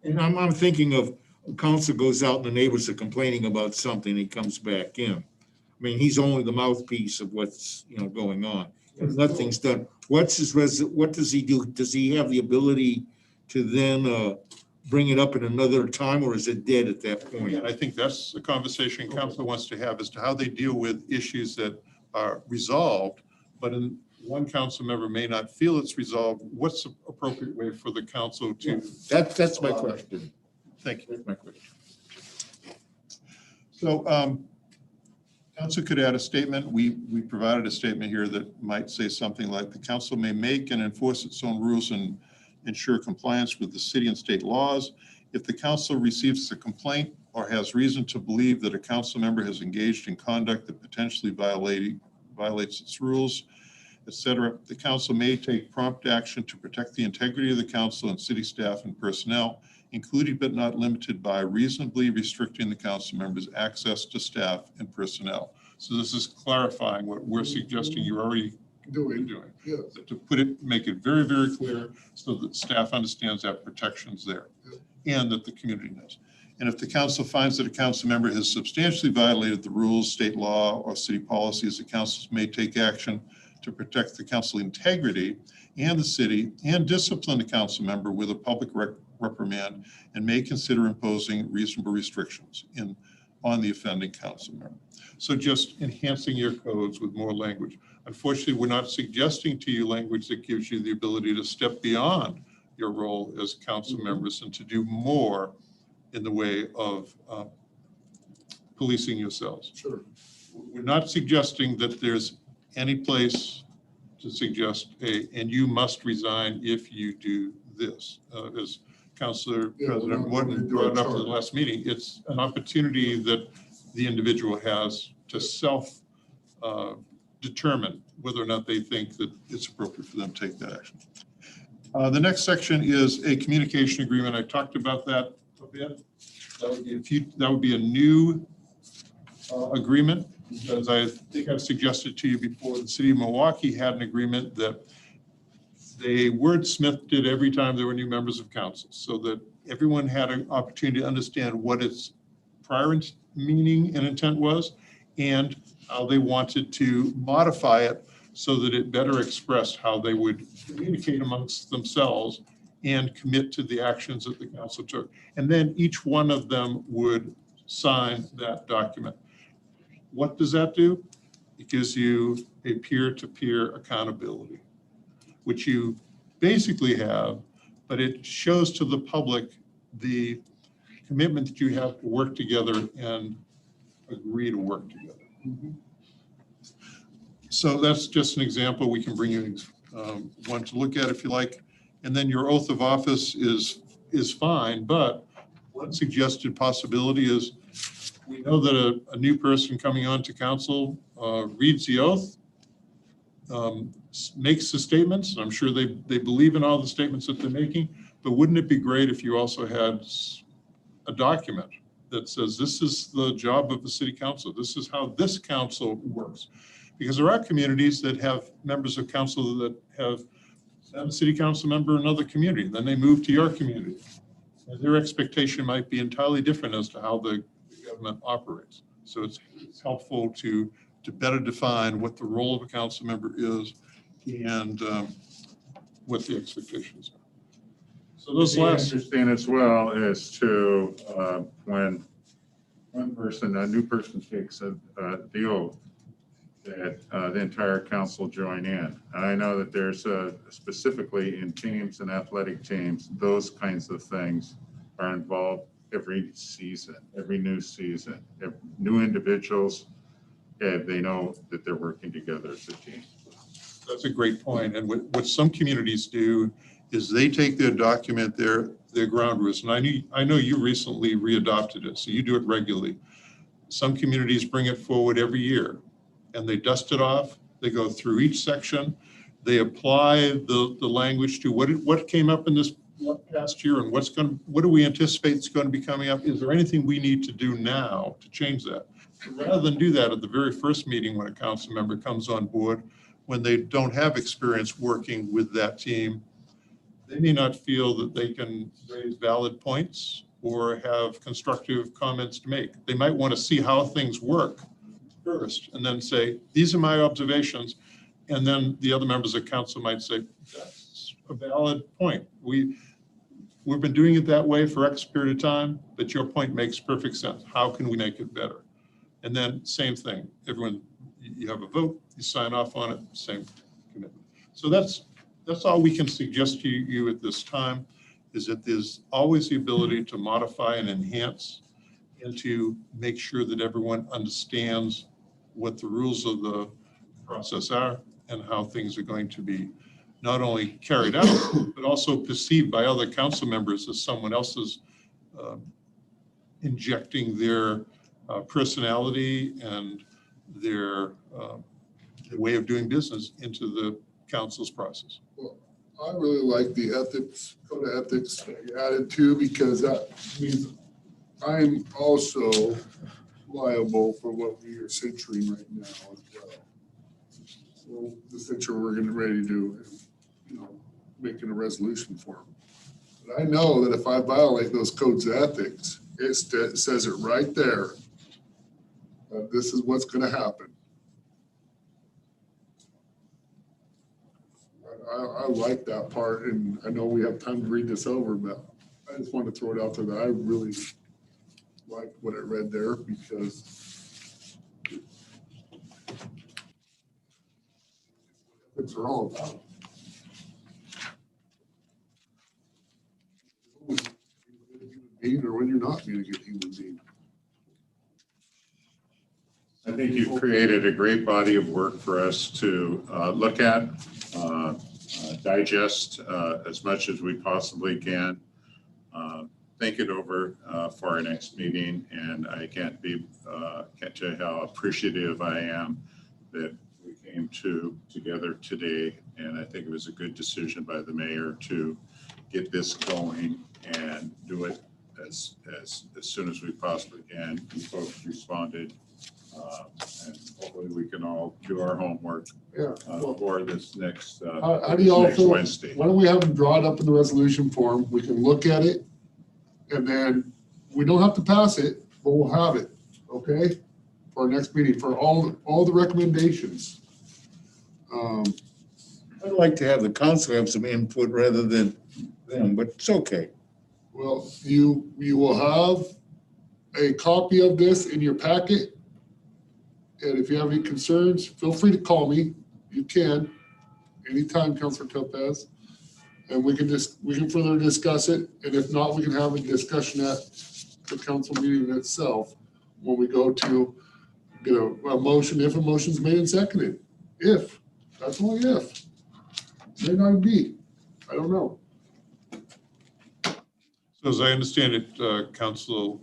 And I'm thinking of council goes out and the neighbors are complaining about something, he comes back in. I mean, he's only the mouthpiece of what's, going on. If nothing's done, what does he do? Does he have the ability to then bring it up at another time, or is it dead at that point? And I think that's the conversation council wants to have as to how they deal with issues that are resolved, but one council member may not feel it's resolved. What's the appropriate way for the council to? That's my question. Thank you. That's my question. So council could add a statement. We provided a statement here that might say something like, the council may make and enforce its own rules and ensure compliance with the city and state laws. If the council receives a complaint or has reason to believe that a council member has engaged in conduct that potentially violates its rules, etc., the council may take prompt action to protect the integrity of the council and city staff and personnel, including but not limited by reasonably restricting the council members' access to staff and personnel. So this is clarifying what we're suggesting you're already doing. Yes. To make it very, very clear so that staff understands that protection's there and that the community knows. And if the council finds that a council member has substantially violated the rules, state law, or city policies, the council may take action to protect the council integrity and the city and discipline the council member with a public reprimand, and may consider imposing reasonable restrictions on the offending council member. So just enhancing your codes with more language. Unfortunately, we're not suggesting to you language that gives you the ability to step beyond your role as council members and to do more in the way of policing yourselves. Sure. We're not suggesting that there's any place to suggest and you must resign if you do this. As Councilor President Wooden brought up at the last meeting, it's an opportunity that the individual has to determine whether or not they think that it's appropriate for them to take that action. The next section is a communication agreement. I talked about that a bit. That would be a new agreement, because I think I've suggested to you before, the city of Milwaukee had an agreement that they wordsmithed it every time there were new members of council so that everyone had an opportunity to understand what its prior meaning and intent was and how they wanted to modify it so that it better expressed how they would communicate amongst themselves and commit to the actions that the council took. And then each one of them would sign that document. What does that do? It gives you a peer-to-peer accountability, which you basically have, but it shows to the public the commitment that you have to work together and agree to work together. So that's just an example. We can bring you one to look at if you like. And then your oath of office is fine, but one suggested possibility is we know that a new person coming on to council reads the oath, makes the statements, and I'm sure they believe in all the statements that they're making, but wouldn't it be great if you also had a document that says this is the job of the city council, this is how this council works? Because there are communities that have members of council that have a city council member in another community, then they move to your community. And their expectation might be entirely different as to how the government operates. So it's helpful to better define what the role of a council member is and what the expectations are. So those last. Interesting as well as to when a new person takes the oath, that the entire council join in. And I know that there's specifically in teams and athletic teams, those kinds of things are involved every season, every new season. New individuals, they know that they're working together as a team. That's a great point. And what some communities do is they take their document, their ground rules. And I know you recently readopted it, so you do it regularly. Some communities bring it forward every year and they dust it off. They go through each section. They apply the language to what came up in this past year and what do we anticipate is going to be coming up? Is there anything we need to do now to change that? Rather than do that at the very first meeting when a council member comes on board, when they don't have experience working with that team, they may not feel that they can raise valid points or have constructive comments to make. They might want to see how things work first and then say, these are my observations. And then the other members of council might say, that's a valid point. We've been doing it that way for X period of time, but your point makes perfect sense. How can we make it better? And then same thing, everyone, you have a vote, you sign off on it, same commitment. So that's all we can suggest to you at this time, is that there's always the ability to modify and enhance and to make sure that everyone understands what the rules of the process are and how things are going to be not only carried out, but also perceived by other council members as someone else's injecting their personality and their way of doing business into the council's process. Well, I really like the ethics, code of ethics that you added to, because that means I'm also liable for what we are censuring right now as well. So the censure we're getting ready to, making a resolution for them. But I know that if I violate those codes of ethics, it says it right there. This is what's going to happen. I like that part, and I know we have time to read this over, but I just want to throw it out there that I really like what I read there, because it's all about. Or when you're not being a good human being. I think you've created a great body of work for us to look at, digest as much as we possibly can, think it over for our next meeting. And I can't tell you how appreciative I am that we came together today. And I think it was a good decision by the mayor to get this going and do it as soon as we possibly can. You folks responded And hopefully we can all do our homework Yeah. Well, for this next, how do you all next feel? Wednesday. Why don't we have them draw it up in the resolution form? We can look at it. And then we don't have to pass it, but we'll have it, okay? For our next meeting, for all the recommendations. I'd like to have the council have some input rather than them, but it's okay. Well, you will have a copy of this in your packet. And if you have any concerns, feel free to call me. You can, anytime, Councilor Topaz. And we can further discuss it. And if not, we can have a discussion at the council meeting itself when we go to get a motion, if a motion's made and seconded. If, that's only if. May not be, I don't know. So as I understand it, Council,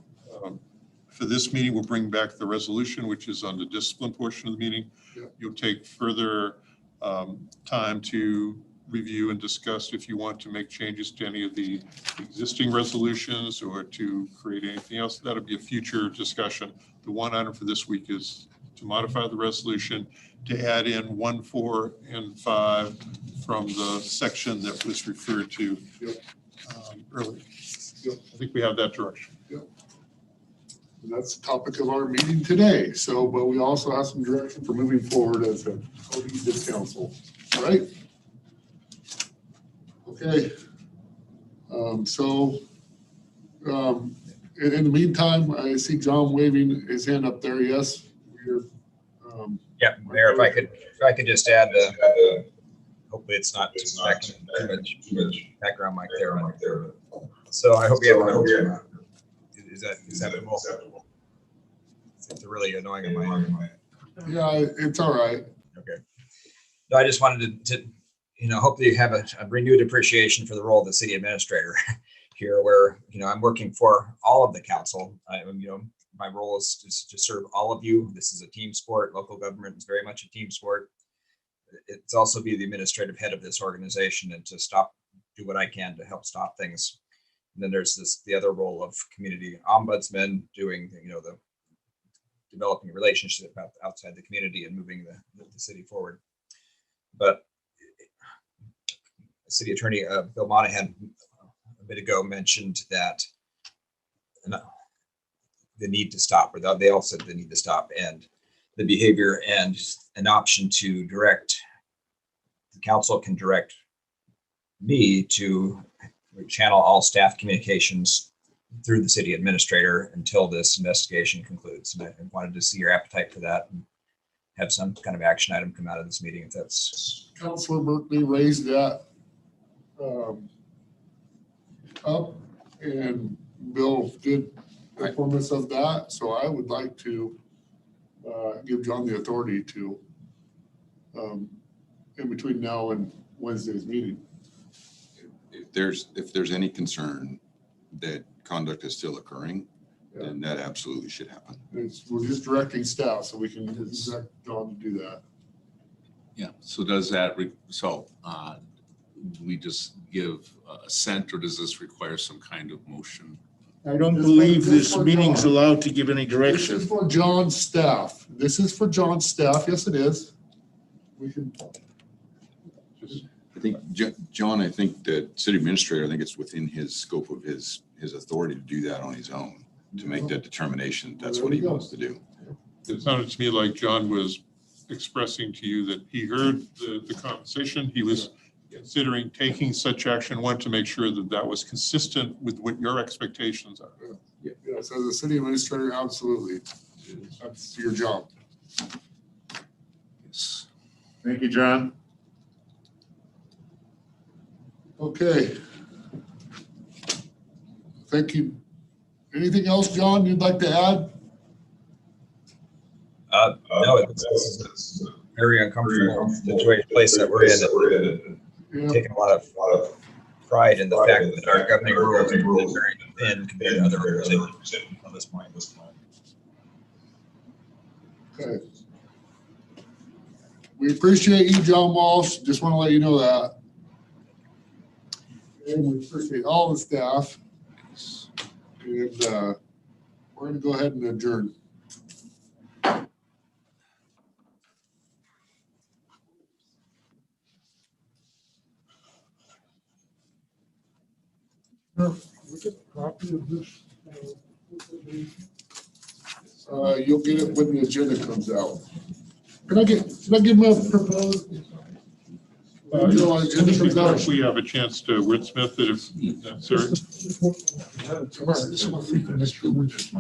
for this meeting, we'll bring back the resolution, which is on the discipline portion of the meeting. Yeah. You'll take further time to review and discuss if you want to make changes to any of the existing resolutions or to create anything else. That'll be a future discussion. The one item for this week is to modify the resolution to add in 1, 4, and 5 from the section that was referred to earlier. I think we have that direction. And that's the topic of our meeting today. So, but we also have some direction for moving forward as a cohesive council, right? Okay. In the meantime, I see John waving his hand up there. Yes. Yeah, Mayor, if I could just add, hopefully it's not too much background mic there. So I hope you have no. Is that acceptable? It's really annoying on my end. Yeah, it's all right. Okay. No, I just wanted to hopefully you have a renewed appreciation for the role of the city administrator here, where, I'm working for all of the council. My role is to serve all of you. This is a team sport. Local government is very much a team sport. It's also be the administrative head of this organization and to do what I can to help stop things. And then there's the other role of community ombudsman, doing, the developing a relationship outside the community and moving the city forward. But City Attorney Bill Monahan a bit ago mentioned that the need to stop, or they all said the need to stop, and the behavior and an option to direct, the council can direct me to channel all staff communications through the city administrator until this investigation concludes. And I wanted to see your appetite for that and have some kind of action item come out of this meeting if that's. Councilor Berkeley raised that up, and Bill did inform us of that. So I would like to give John the authority to, in between now and Wednesday's meeting. If there's any concern that conduct is still occurring, then that absolutely should happen. We're just directing staff, so we can direct John to do that. Yeah, so does that, we just give assent, or does this require some kind of motion? I don't believe this meeting's allowed to give any This direction. is for John's staff. This is for John's staff. Yes, it is. We can. I think, John, I think the city administrator, I think it's within his scope of his authority to do that on his own, to make that determination. That's what he wants to do. It sounded to me like John was expressing to you that he heard the conversation. He was considering taking such action, wanted to make sure that that was consistent with what your expectations are. Yes, as a city administrator, absolutely. That's your job. Yes. Thank you, John. Okay. Thank you. Anything else, John, you'd like to add? No, this is a very uncomfortable situation, place that we're in. Yeah. Taking a lot of pride in the fact that our governing rules are very thin compared to other organizations on this point. Okay. We appreciate you, John Walsh. Just want to let you know that. And we appreciate all the staff. And we're going to go ahead and adjourn. copy of this? You'll get it when the agenda comes out. Can I give my proposed? Agenda comes out. If we have a chance to wordsmith it, if necessary. All right, this one, Mr. Winters.